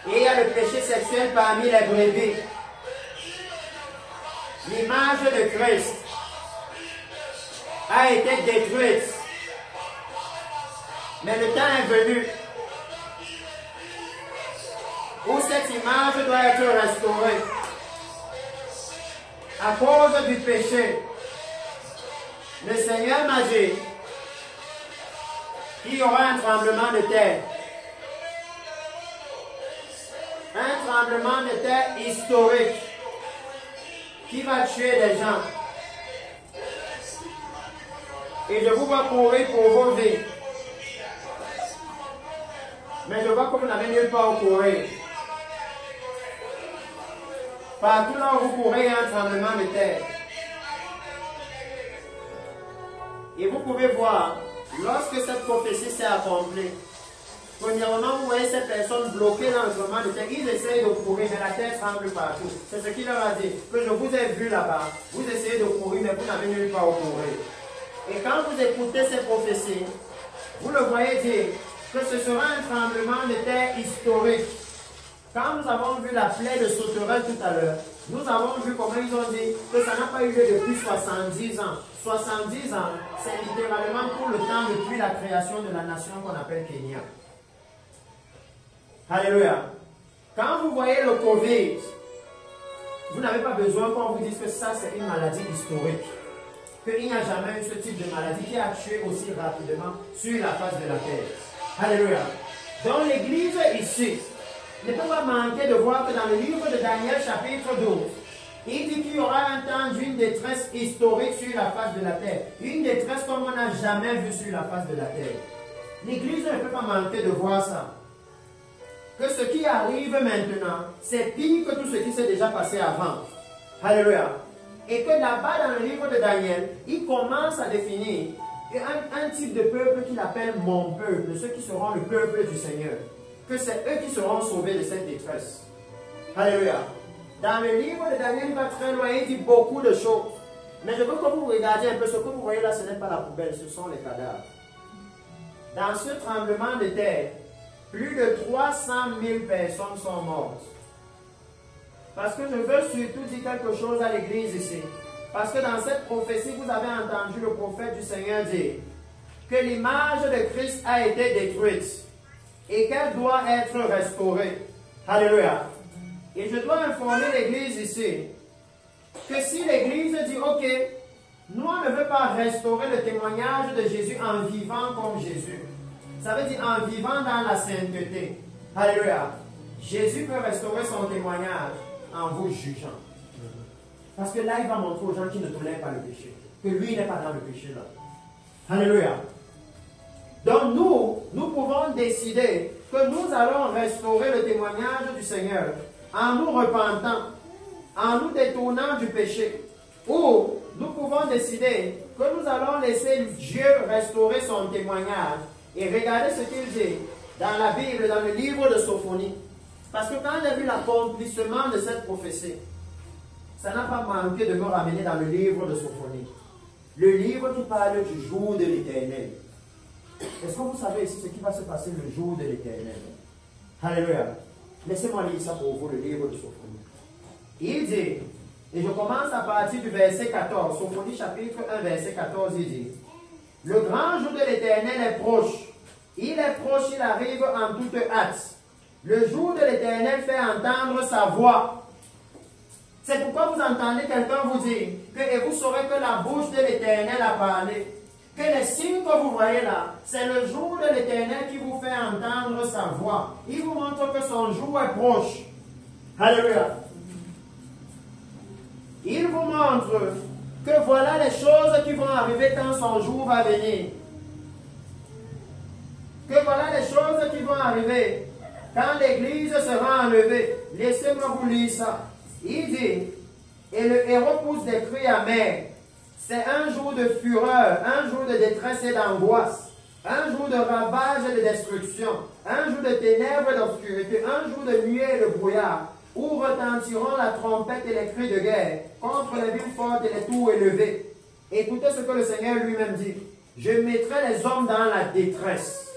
Et il y a le péché sexuel parmi les brebis. L'image de Christ a été détruite. Mais le temps est venu où cette image doit être restaurée. À cause du péché, le Seigneur m'a dit qu'il y aura un tremblement de terre. Un tremblement de terre historique qui va tuer des gens. Et je vous vois courir pour vos vies. Mais je vois que vous n'avez nulle part où courir. Partout là où vous courez, il y a un tremblement de terre. Et vous pouvez voir, lorsque cette prophétie s'est accomplie, premièrement, vous voyez ces personnes bloquées dans le tremblement de terre. Ils essayent de courir, mais la terre tremble partout. C'est ce qu'il leur a dit. Que je vous ai vu là-bas. Vous essayez de courir, mais vous n'avez nulle part où courir. Et quand vous écoutez ces prophéties, vous le voyez dire que ce sera un tremblement de terre historique. Quand nous avons vu la plaie de sauterelle tout à l'heure, nous avons vu comment ils ont dit que ça n'a pas eu lieu depuis 70 ans. 70 ans, c'est littéralement tout le temps depuis la création de la nation qu'on appelle Kenya. Alléluia. Quand vous voyez le Covid, vous n'avez pas besoin qu'on vous dise que ça c'est une maladie historique. Qu'il n'y a jamais eu ce type de maladie qui a tué aussi rapidement sur la face de la terre. Alléluia. Dans l'église ici, ne peut pas manquer de voir que dans le livre de Daniel chapitre 12, il dit qu'il y aura un temps d'une détresse historique sur la face de la terre. Une détresse comme on n'a jamais vu sur la face de la terre. L'église ne peut pas manquer de voir ça. Que ce qui arrive maintenant, c'est pire que tout ce qui s'est déjà passé avant. Alléluia. Et que là-bas dans le livre de Daniel, il commence à définir un type de peuple qu'il appelle mon peuple, ceux qui seront le peuple du Seigneur. Que c'est eux qui seront sauvés de cette détresse. Alléluia. Dans le livre de Daniel, il va très loin, il dit beaucoup de choses. Mais je veux que vous regardiez un peu, ce que vous voyez là, ce n'est pas la poubelle, ce sont les cadavres. Dans ce tremblement de terre, plus de 300 000 personnes sont mortes. Parce que je veux surtout dire quelque chose à l'église ici. Parce que dans cette prophétie, vous avez entendu le prophète du Seigneur dire que l'image de Christ a été détruite et qu'elle doit être restaurée. Alléluia. Et je dois informer l'église ici que si l'église dit, ok, nous on ne veut pas restaurer le témoignage de Jésus en vivant comme Jésus. Ça veut dire en vivant dans la sainteté. Alléluia. Jésus peut restaurer son témoignage en vous jugeant. Parce que là, il va montrer aux gens qui ne tolèrent pas le péché. Que lui n'est pas dans le péché là. Alléluia. Donc nous pouvons décider que nous allons restaurer le témoignage du Seigneur en nous repentant, en nous détournant du péché. Ou nous pouvons décider que nous allons laisser Dieu restaurer son témoignage. Et regardez ce qu'il dit dans la Bible, dans le livre de Sophonie. Parce que quand j'ai vu l'accomplissement de cette prophétie, ça n'a pas manqué de me ramener dans le livre de Sophonie. Le livre qui parle du jour de l'Éternel. Est-ce que vous savez ici ce qui va se passer le jour de l'Éternel? Alléluia. Laissez-moi lire ça pour vous, le livre de Sophonie. Il dit, et je commence à partir du verset 14, Sophonie chapitre 1, verset 14, il dit, le grand jour de l'Éternel est proche. Il est proche, il arrive en toute hâte. Le jour de l'Éternel fait entendre sa voix. C'est pourquoi vous entendez quelqu'un vous dire que, et vous saurez que la bouche de l'Éternel a parlé. Que les signes que vous voyez là, c'est le jour de l'Éternel qui vous fait entendre sa voix. Il vous montre que son jour est proche. Alléluia. Il vous montre que voilà les choses qui vont arriver quand son jour va venir. Que voilà les choses qui vont arriver quand l'Église sera enlevée. Laissez-moi vous lire ça. Il dit, et le héros pousse des cris amers. C'est un jour de fureur, un jour de détresse et d'angoisse, un jour de ravage et de destruction, un jour de ténèbres et d'obscurité, un jour de nuée et de brouillard, où retentiront la trompette et les cris de guerre contre les villes fortes et les tours élevés. Écoutez ce que le Seigneur lui-même dit. Je mettrai les hommes dans la détresse.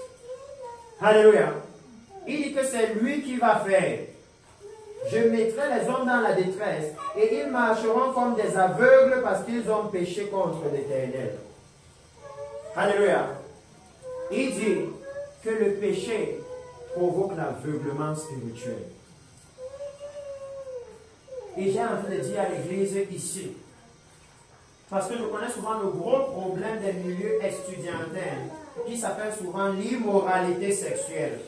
Alléluia. Il dit que c'est lui qui va faire. Je mettrai les hommes dans la détresse et ils marcheront comme des aveugles parce qu'ils ont péché contre l'Éternel. Alléluia. Il dit que le péché provoque l'aveuglement spirituel. Et j'ai envie de dire à l'église ici, parce que je connais souvent le gros problème des milieux estudiantins qui s'appelle souvent l'immoralité sexuelle.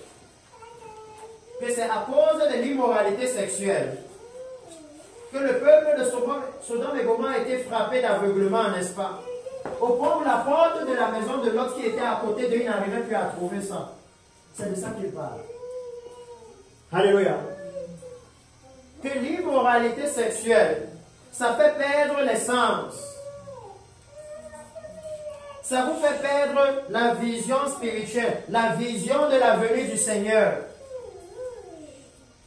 Que c'est à cause de l'immoralité sexuelle que le peuple de Sodome et Gomorrhe a été frappé d'aveuglement, n'est-ce pas? Au point où la porte de la maison de l'autre qui était à côté d'eux, il n'arrivait plus à trouver ça. C'est de ça qu'il parle. Alléluia. Que l'immoralité sexuelle, ça fait perdre l'essence. Ça vous fait perdre la vision spirituelle, la vision de la venue du Seigneur.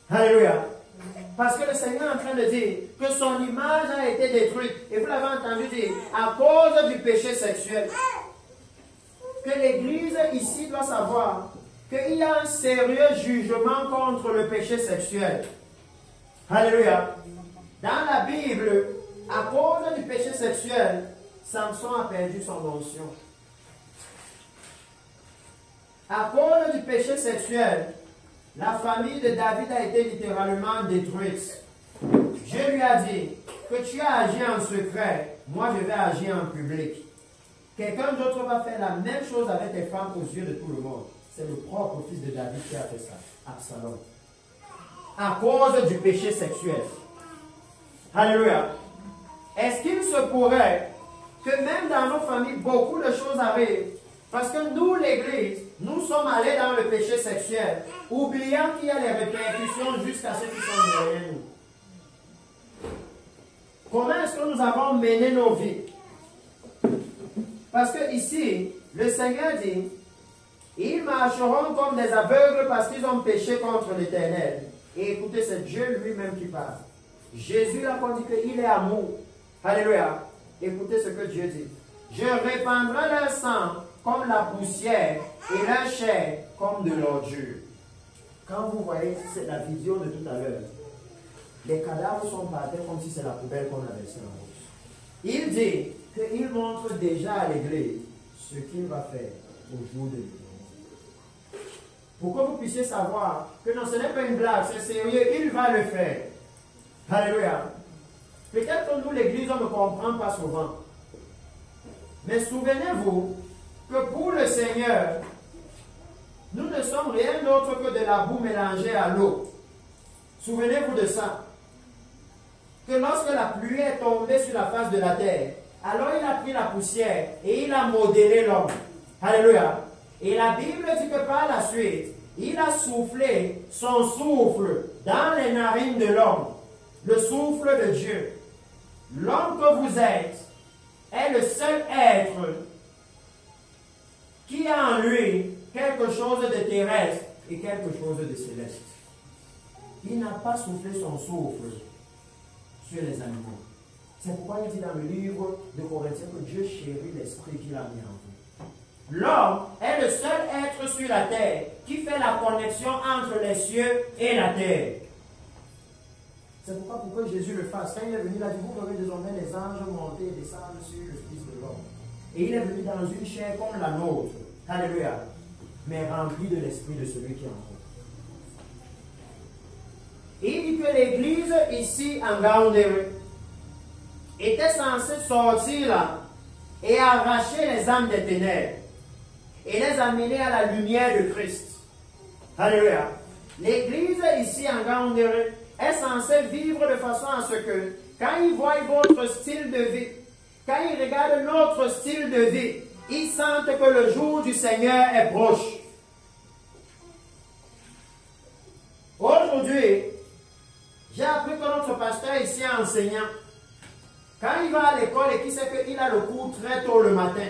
Alléluia. Parce que le Seigneur est en train de dire que son image a été détruite. Et vous l'avez entendu dire, à cause du péché sexuel. Que l'Église ici doit savoir qu'il y a un sérieux jugement contre le péché sexuel. Alléluia. Dans la Bible, à cause du péché sexuel, Samson a perdu son onction. À cause du péché sexuel, la famille de David a été littéralement détruite. Dieu lui a dit que tu as agi en secret, moi je vais agir en public. Quelqu'un d'autre va faire la même chose avec tes femmes aux yeux de tout le monde. C'est le propre fils de David qui a fait ça, Absalom. À cause du péché sexuel. Alléluia. Est-ce qu'il se pourrait que même dans nos familles, beaucoup de choses arrivent? Parce que nous, l'Église, nous sommes allés dans le péché sexuel, oubliant qu'il y a les répercussions jusqu'à ceux qui sont derrière nous. Comment est-ce que nous avons mené nos vies? Parce que ici, le Seigneur dit, ils marcheront comme des aveugles parce qu'ils ont péché contre l'Éternel. Et écoutez, c'est Dieu lui-même qui parle. Jésus a dit qu'il est amour. Alléluia. Écoutez ce que Dieu dit. Je répandrai leur sang comme la poussière et leur chair comme de l'ordure. Quand vous voyez, c'est la vision de tout à l'heure. Les cadavres sont par terre comme si c'est la poubelle qu'on a versée en rouge. Il dit qu'il montre déjà à l'Église ce qu'il va faire au jour de l'Église. Pour que vous puissiez savoir que non, ce n'est pas une blague, c'est sérieux, il va le faire. Alléluia. Peut-être que nous, l'Église, on ne comprend pas souvent. Mais souvenez-vous que pour le Seigneur, nous ne sommes rien d'autre que de la boue mélangée à l'eau. Souvenez-vous de ça. Que lorsque la pluie est tombée sur la face de la terre, alors il a pris la poussière et il a modélé l'homme. Alléluia. Et la Bible dit que par la suite, il a soufflé son souffle dans les narines de l'homme. Le souffle de Dieu. L'homme que vous êtes est le seul être qui a en lui quelque chose de terrestre et quelque chose de céleste. Il n'a pas soufflé son souffle sur les animaux. C'est pourquoi il dit dans le livre de Corinthiens que Dieu chérit l'esprit qu'il a mis en vous. L'homme est le seul être sur la terre qui fait la connexion entre les cieux et la terre. C'est pourquoi pour que Jésus le fasse, quand il est venu, il a dit, vous verrez désormais les anges monter et descendre sur le Fils de l'homme. Et il est venu dans une chair comme la nôtre. Alléluia. Mais rempli de l'esprit de celui qui est en vous. Il dit que l'église ici en Gaoundéré était censée sortir là et arracher les âmes des ténèbres et les amener à la lumière de Christ. Alléluia. L'église ici en Gaoundéré est censée vivre de façon à ce que, quand ils voient votre style de vie, quand ils regardent notre style de vie, ils sentent que le jour du Seigneur est proche. Aujourd'hui, j'ai appris que notre pasteur ici est enseignant. Quand il va à l'école et qu'il sait qu'il a le cours très tôt le matin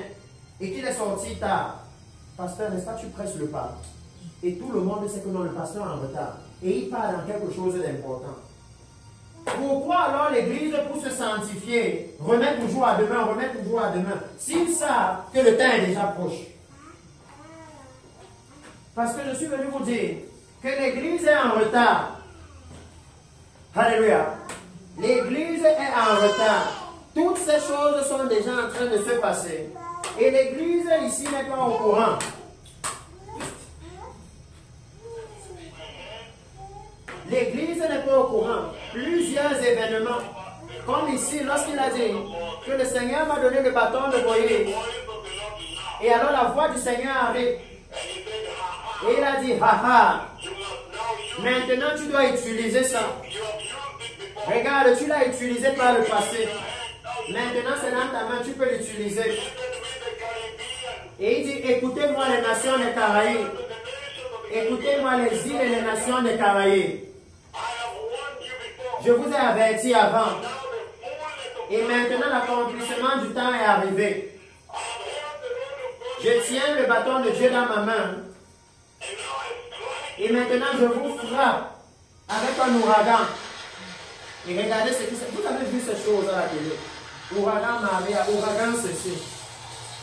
et qu'il est sorti tard, pasteur, n'est-ce pas, tu presses le pas. Et tout le monde sait que non, le pasteur est en retard. Et il parle dans quelque chose d'important. Pourquoi alors l'église, pour se sanctifier, remet toujours à demain, s'ils savent que le temps est déjà proche? Parce que je suis venu vous dire que l'église est en retard. Alléluia. L'église est en retard. Toutes ces choses sont déjà en train de se passer. Et l'église ici n'est pas au courant. L'église n'est pas au courant. Plusieurs événements, comme ici, lorsqu'il a dit que le Seigneur m'a donné le bâton de Moïse. Et alors la voix du Seigneur arrive. Et il a dit, haha, maintenant tu dois utiliser ça. Regarde, tu l'as utilisé par le passé. Maintenant c'est dans ta main, tu peux l'utiliser. Et il dit, écoutez-moi les nations des Caraïbes. Écoutez-moi les îles et les nations des Caraïbes. Je vous ai averti avant. Et maintenant l'accomplissement du temps est arrivé. Je tiens le bâton de Dieu dans ma main. Et maintenant je vous frappe avec un ouragan. Et regardez ce qui se passe. Vous avez vu ces choses à la télé. Ouragan Maria, ouragan ceci.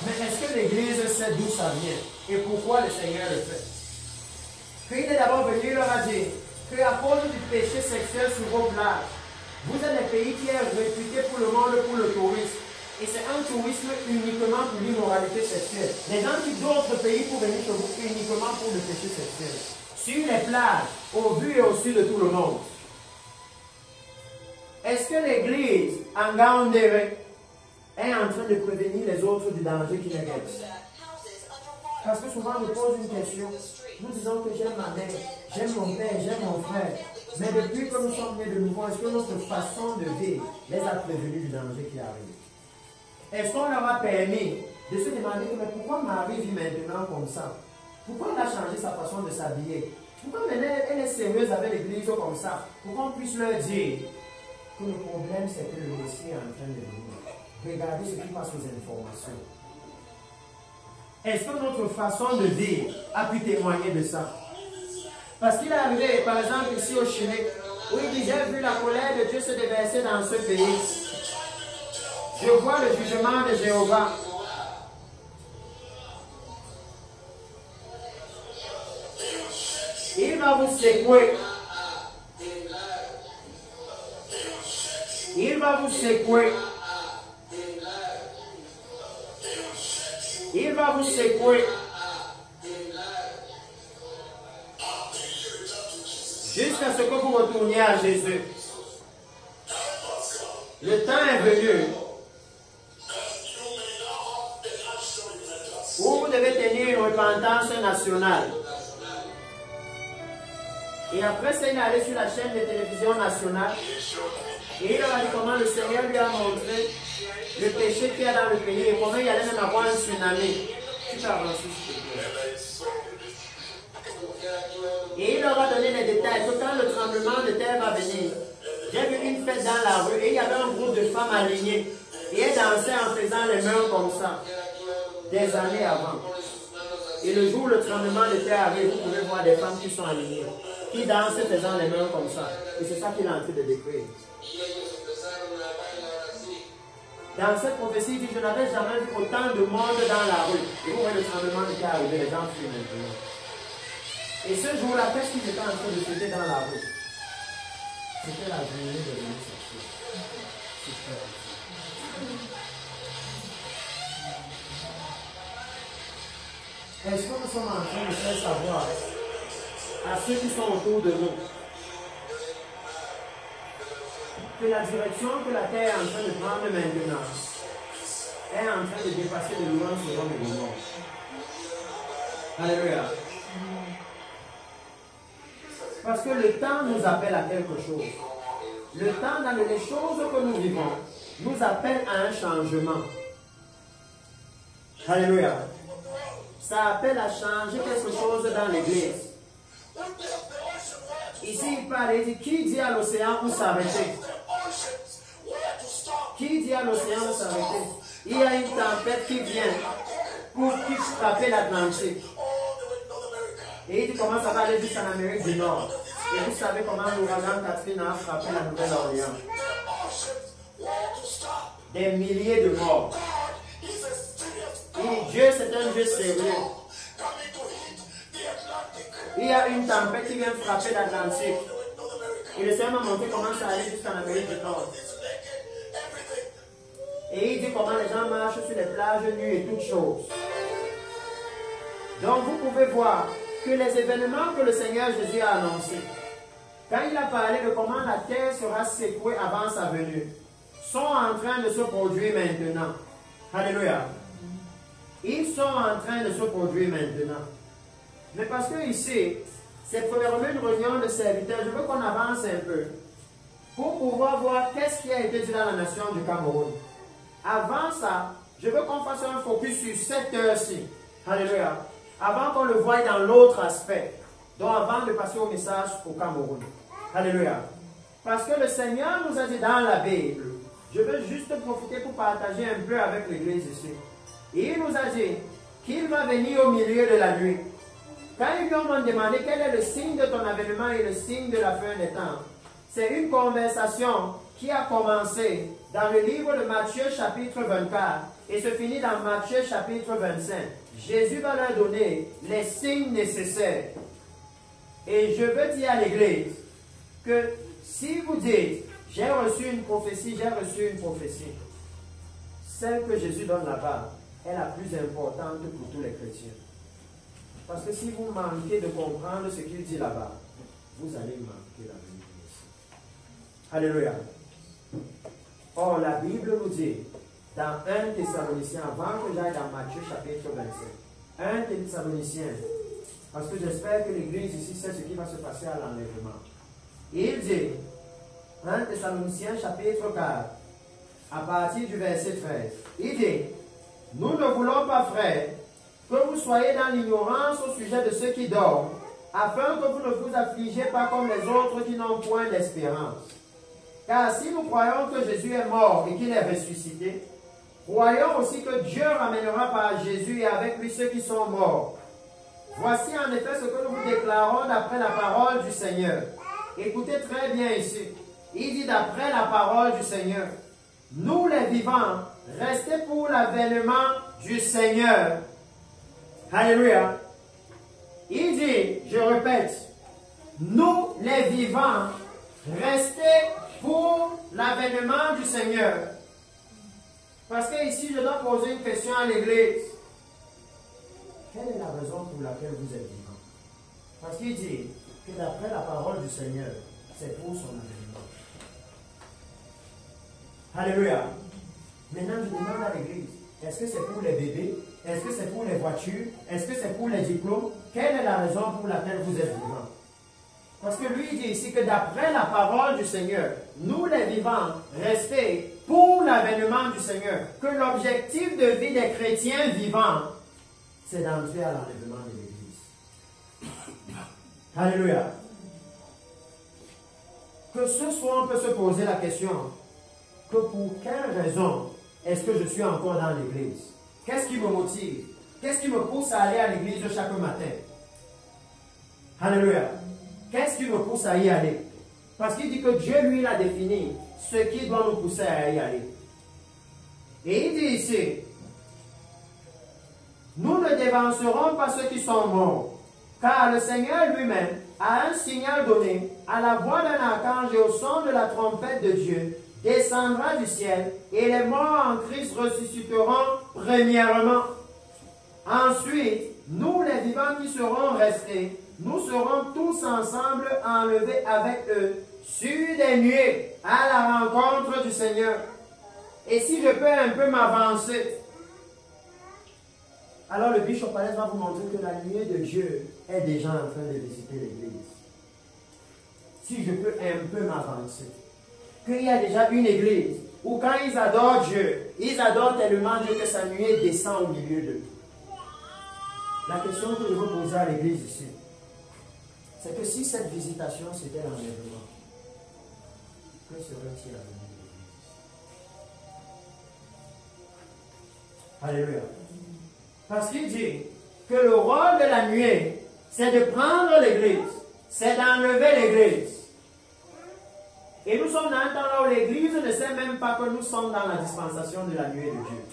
Mais est-ce que l'église sait d'où ça vient? Et pourquoi le Seigneur le fait? Qu'il est d'abord venu, il leur a dit qu'à cause du péché sexuel sur vos plages, vous êtes un pays qui est réputé pour le monde pour le tourisme. Et c'est un tourisme uniquement pour l'immoralité sexuelle. Les gens quittent d'autres pays pour venir chez vous uniquement pour le péché sexuel. Sur les plages, au vu et au su de tout le monde. Est-ce que l'église en Gaoundéré est en train de prévenir les autres du danger qui les guette? Parce que souvent on nous pose une question. Nous disons que j'aime ma mère, j'aime mon père, j'aime mon frère. Mais depuis que nous sommes nés de nouveau, est-ce que notre façon de vivre les a prévenus du danger qui arrive? Est-ce qu'on leur a permis de se demander mais pourquoi Marie vit maintenant comme ça? Pourquoi elle a changé sa façon de s'habiller? Pourquoi maintenant elle est sérieuse avec l'église comme ça? Pour qu'on puisse leur dire que le problème c'est que le Messie est en train de venir. Regardez ce qui passe aux informations. est-ce que notre façon de vivre a pu témoigner de ça? Parce qu'il est arrivé, par exemple, ici au Chili, où il dit, j'ai vu la colère de Dieu se déverser dans ce pays. Je vois le jugement de Jéhovah. Il va vous secouer. Il va vous secouer. Il va vous secouer. Jusqu'à ce que vous retourniez à Jésus. Le temps est venu où vous devez tenir une repentance nationale. Et après ça, il est allé sur la chaîne de télévision nationale. Et il a dit comment le Seigneur lui a montré le péché qu'il y a dans le pays et comment il allait même avoir un tsunami. Tu peux avancer, s'il te plaît. Et il leur a donné les détails que quand le tremblement de terre va venir, j'ai vu une fête dans la rue et il y avait un groupe de femmes alignées. Et elles dansaient en faisant les mains comme ça, des années avant. Et le jour où le tremblement de terre arrive, vous pouvez voir des femmes qui sont alignées, qui dansent faisant les mains comme ça. Et c'est ça qu'il est en train de décrire. Dans cette prophétie, il dit, je n'avais jamais vu autant de monde dans la rue. Et vous voyez le tremblement de terre arriver, les gens fuient maintenant. Et ce jour-là, qu'est-ce qu'ils étaient en train de fêter dans la rue? C'était la journée de l'initiative. Est-ce que nous sommes en train de faire savoir à ceux qui sont autour de nous que la direction que la terre est en train de prendre maintenant est en train de dépasser de loin selon le monde? Alléluia. Parce que le temps nous appelle à quelque chose. Le temps dans les choses que nous vivons nous appelle à un changement. Alléluia. Ça appelle à changer quelque chose dans l'église. Ici, il parle, il dit, qui dit à l'océan où s'arrêter? Qui dit à l'océan où s'arrêter? Il y a une tempête qui vient pour frapper l'Atlantique. Et il dit comment ça va aller jusqu'en Amérique du Nord. Et vous savez comment l'ouragan Catherine a frappé la Nouvelle-Orléans. Des milliers de morts. Et Dieu, c'est un Dieu sérieux. Il y a une tempête qui vient frapper l'Atlantique. Et le Seigneur m'a montré comment ça allait jusqu'en Amérique du Nord. Et il dit comment les gens marchent sur les plages nues et toutes choses. Donc vous pouvez voir que les événements que le Seigneur Jésus a annoncés, quand il a parlé de comment la terre sera secouée avant sa venue, sont en train de se produire maintenant. Alléluia. Ils sont en train de se produire maintenant. Mais parce que ici, c'est premièrement une réunion de serviteurs, je veux qu'on avance un peu pour pouvoir voir qu'est-ce qui a été dit dans la nation du Cameroun. Avant ça, je veux qu'on fasse un focus sur cette heure-ci. Alléluia. Avant qu'on le voie dans l'autre aspect. Donc avant de passer au message au Cameroun. Alléluia. Parce que le Seigneur nous a dit dans la Bible, je veux juste profiter pour partager un peu avec l'église ici. Et il nous a dit qu'il va venir au milieu de la nuit. Quand ils lui ont demandé quel est le signe de ton avènement et le signe de la fin des temps, c'est une conversation qui a commencé dans le livre de Matthieu chapitre 24 et se finit dans Matthieu chapitre 25. Jésus va leur donner les signes nécessaires. Et je veux dire à l'église que si vous dites, j'ai reçu une prophétie, celle que Jésus donne là-bas est la plus importante pour tous les chrétiens. Parce que si vous manquez de comprendre ce qu'il dit là-bas, vous allez manquer la venue du Messie. Alléluia. Or, la Bible nous dit, dans 1 Thessaloniciens, avant que j'aille dans Matthieu chapitre 25, 1 Thessaloniciens, parce que j'espère que l'église ici sait ce qui va se passer à l'enlèvement. Il dit, 1 Thessaloniciens chapitre 4, à partir du verset 13, il dit, nous ne voulons pas, frères, que vous soyez dans l'ignorance au sujet de ceux qui dorment, afin que vous ne vous affligez pas comme les autres qui n'ont point d'espérance. Car si nous croyons que Jésus est mort et qu'il est ressuscité, Croyons aussi que Dieu ramènera par Jésus et avec lui ceux qui sont morts. Voici en effet ce que nous vous déclarons d'après la parole du Seigneur. Écoutez très bien ici. Il dit d'après la parole du Seigneur. Nous les vivants, restez pour l'avènement du Seigneur. Alléluia. Il dit, je répète, nous les vivants, restez pour l'avènement du Seigneur. Parce que ici, je dois poser une question à l'église. Quelle est la raison pour laquelle vous êtes vivants? Parce qu'il dit que d'après la parole du Seigneur, c'est pour son avènement. Alléluia. Maintenant, je demande à l'église, est-ce que c'est pour les bébés? Est-ce que c'est pour les voitures? Est-ce que c'est pour les diplômes? Quelle est la raison pour laquelle vous êtes vivants? Parce que lui dit ici que d'après la parole du Seigneur, nous les vivants, restez pour l'avènement du Seigneur. Que l'objectif de vie des chrétiens vivants, c'est d'entrer à l'enlèvement de l'Église. Alléluia. Que ce soir, on peut se poser la question, que pour quelle raison est-ce que je suis encore dans l'Église? Qu'est-ce qui me motive? Qu'est-ce qui me pousse à aller à l'Église chaque matin? Alléluia. Qu'est-ce qui me pousse à y aller? Parce qu'il dit que Dieu, lui, l'a défini ce qui doit nous pousser à y aller. Et il dit ici, nous ne dévancerons pas ceux qui sont morts, car le Seigneur lui-même a un signal donné, à la voix d'un archange et au son de la trompette de Dieu, descendra du ciel, et les morts en Christ ressusciteront premièrement. Ensuite, nous les vivants qui serons restés, nous serons tous ensemble enlevés avec eux sur des nuées à la rencontre du Seigneur. Et si je peux un peu m'avancer, alors le Bishop Palès va vous montrer que la nuée de Dieu est déjà en train de visiter l'église. Si je peux un peu m'avancer, qu'il y a déjà une église où quand ils adorent Dieu, ils adorent tellement Dieu que sa nuée descend au milieu d'eux. La question que je veux poser à l'église ici, c'est que si cette visitation c'était l'enlèvement, que serait-il à venir de l'église? Alléluia. Parce qu'il dit que le rôle de la nuée, c'est de prendre l'église, c'est d'enlever l'église. Et nous sommes dans un temps là où l'église ne sait même pas que nous sommes dans la dispensation de la nuée de Dieu.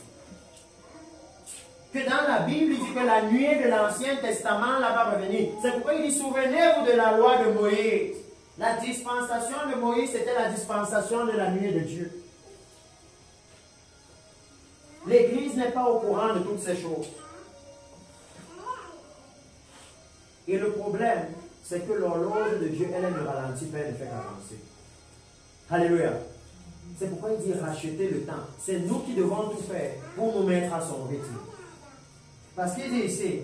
Que dans la Bible, il dit que la nuée de l'Ancien Testament là va revenir. C'est pourquoi il dit, souvenez-vous de la loi de Moïse. La dispensation de Moïse, c'était la dispensation de la nuée de Dieu. L'Église n'est pas au courant de toutes ces choses. Et le problème, c'est que l'horloge de Dieu, elle ne ralentit pas, elle ne fait qu'avancer. Alléluia. C'est pourquoi il dit racheter le temps. C'est nous qui devons tout faire pour nous mettre à son rythme. Parce qu'il dit ici,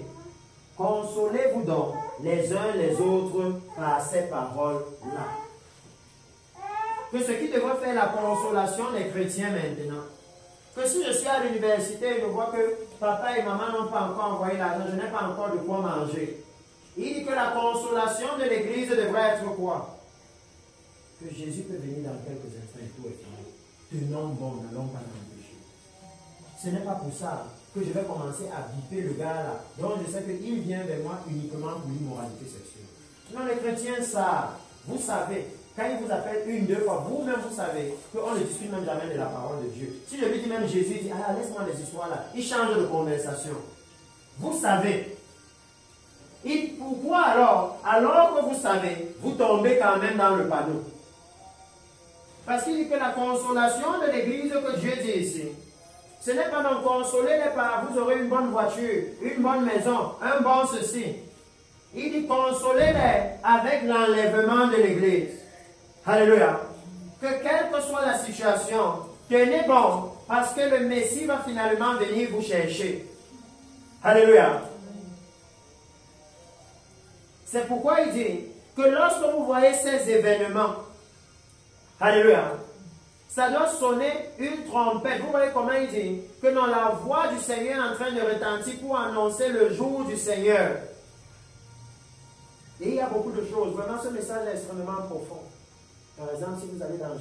consolez-vous donc les uns les autres par ces paroles-là. Que ce qui devrait faire la consolation des chrétiens maintenant, que si je suis à l'université et je vois que papa et maman n'ont pas encore envoyé l'argent, je n'ai pas encore de quoi manger. Il dit que la consolation de l'église devrait être quoi? Que Jésus peut venir dans quelques instants et tout est fini. Tenons bon, n'allons pas l'empêcher. Ce n'est pas pour ça que je vais commencer à biper le gars là, donc je sais qu'il vient vers moi uniquement pour l'immoralité sexuelle. Non, les chrétiens savent, vous savez, quand il vous appelle une, deux fois, vous-même vous savez qu'on ne discute même jamais de la parole de Dieu. Si je lui dis même Jésus, il dit, ah laisse-moi les histoires là, il change de conversation. Vous savez. Et pourquoi alors que vous savez, vous tombez quand même dans le panneau? Parce qu'il dit que la consolation de l'église que Dieu dit ici, ce n'est pas donc consoler les parents, vous aurez une bonne voiture, une bonne maison, un bon ceci. Il dit consoler-les avec l'enlèvement de l'église. Alléluia. Que quelle que soit la situation, tenez bon, parce que le Messie va finalement venir vous chercher. Alléluia. C'est pourquoi il dit que lorsque vous voyez ces événements, alléluia, ça doit sonner une trompette. Vous voyez comment il dit que dans la voix du Seigneur est en train de retentir pour annoncer le jour du Seigneur. Et il y a beaucoup de choses. Vraiment, ce message est extrêmement profond. Par exemple, si vous allez dans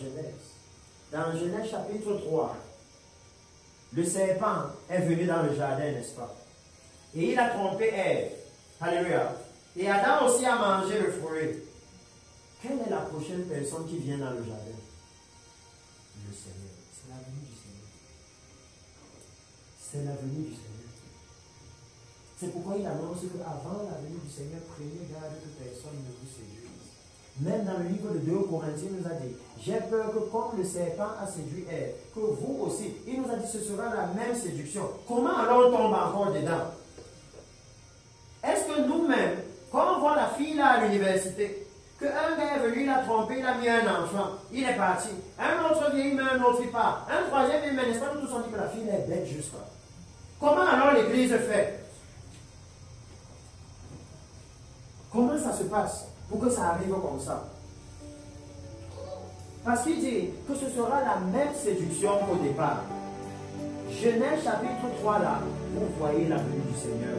Genèse chapitre 3, le serpent est venu dans le jardin, n'est-ce pas? Et il a trompé Ève. Alléluia. Et Adam aussi a mangé le fruit. Quelle est la prochaine personne qui vient dans le jardin? Le Seigneur. C'est la venue du Seigneur. C'est la venue du Seigneur. C'est pourquoi il annonce qu'avant la venue du Seigneur, prenez garde que personne ne vous séduise. Même dans le livre de 2 Corinthiens, il nous a dit, j'ai peur que comme le serpent a séduit Ève, que vous aussi, il nous a dit, ce sera la même séduction. Comment alors on tombe encore dedans? Est-ce que nous-mêmes, quand on voit la fille là à l'université, qu'un gars est venu, il a trompé, il a mis un enfant, il est parti. Un autre vient, il met un autre, il part. Un troisième, il met, n'est-ce pas, nous tous on dit que la fille est bête juste là. Comment alors l'Église fait? Comment ça se passe pour que ça arrive comme ça? Parce qu'il dit que ce sera la même séduction qu'au départ. Genèse chapitre 3 là, vous voyez la venue du Seigneur.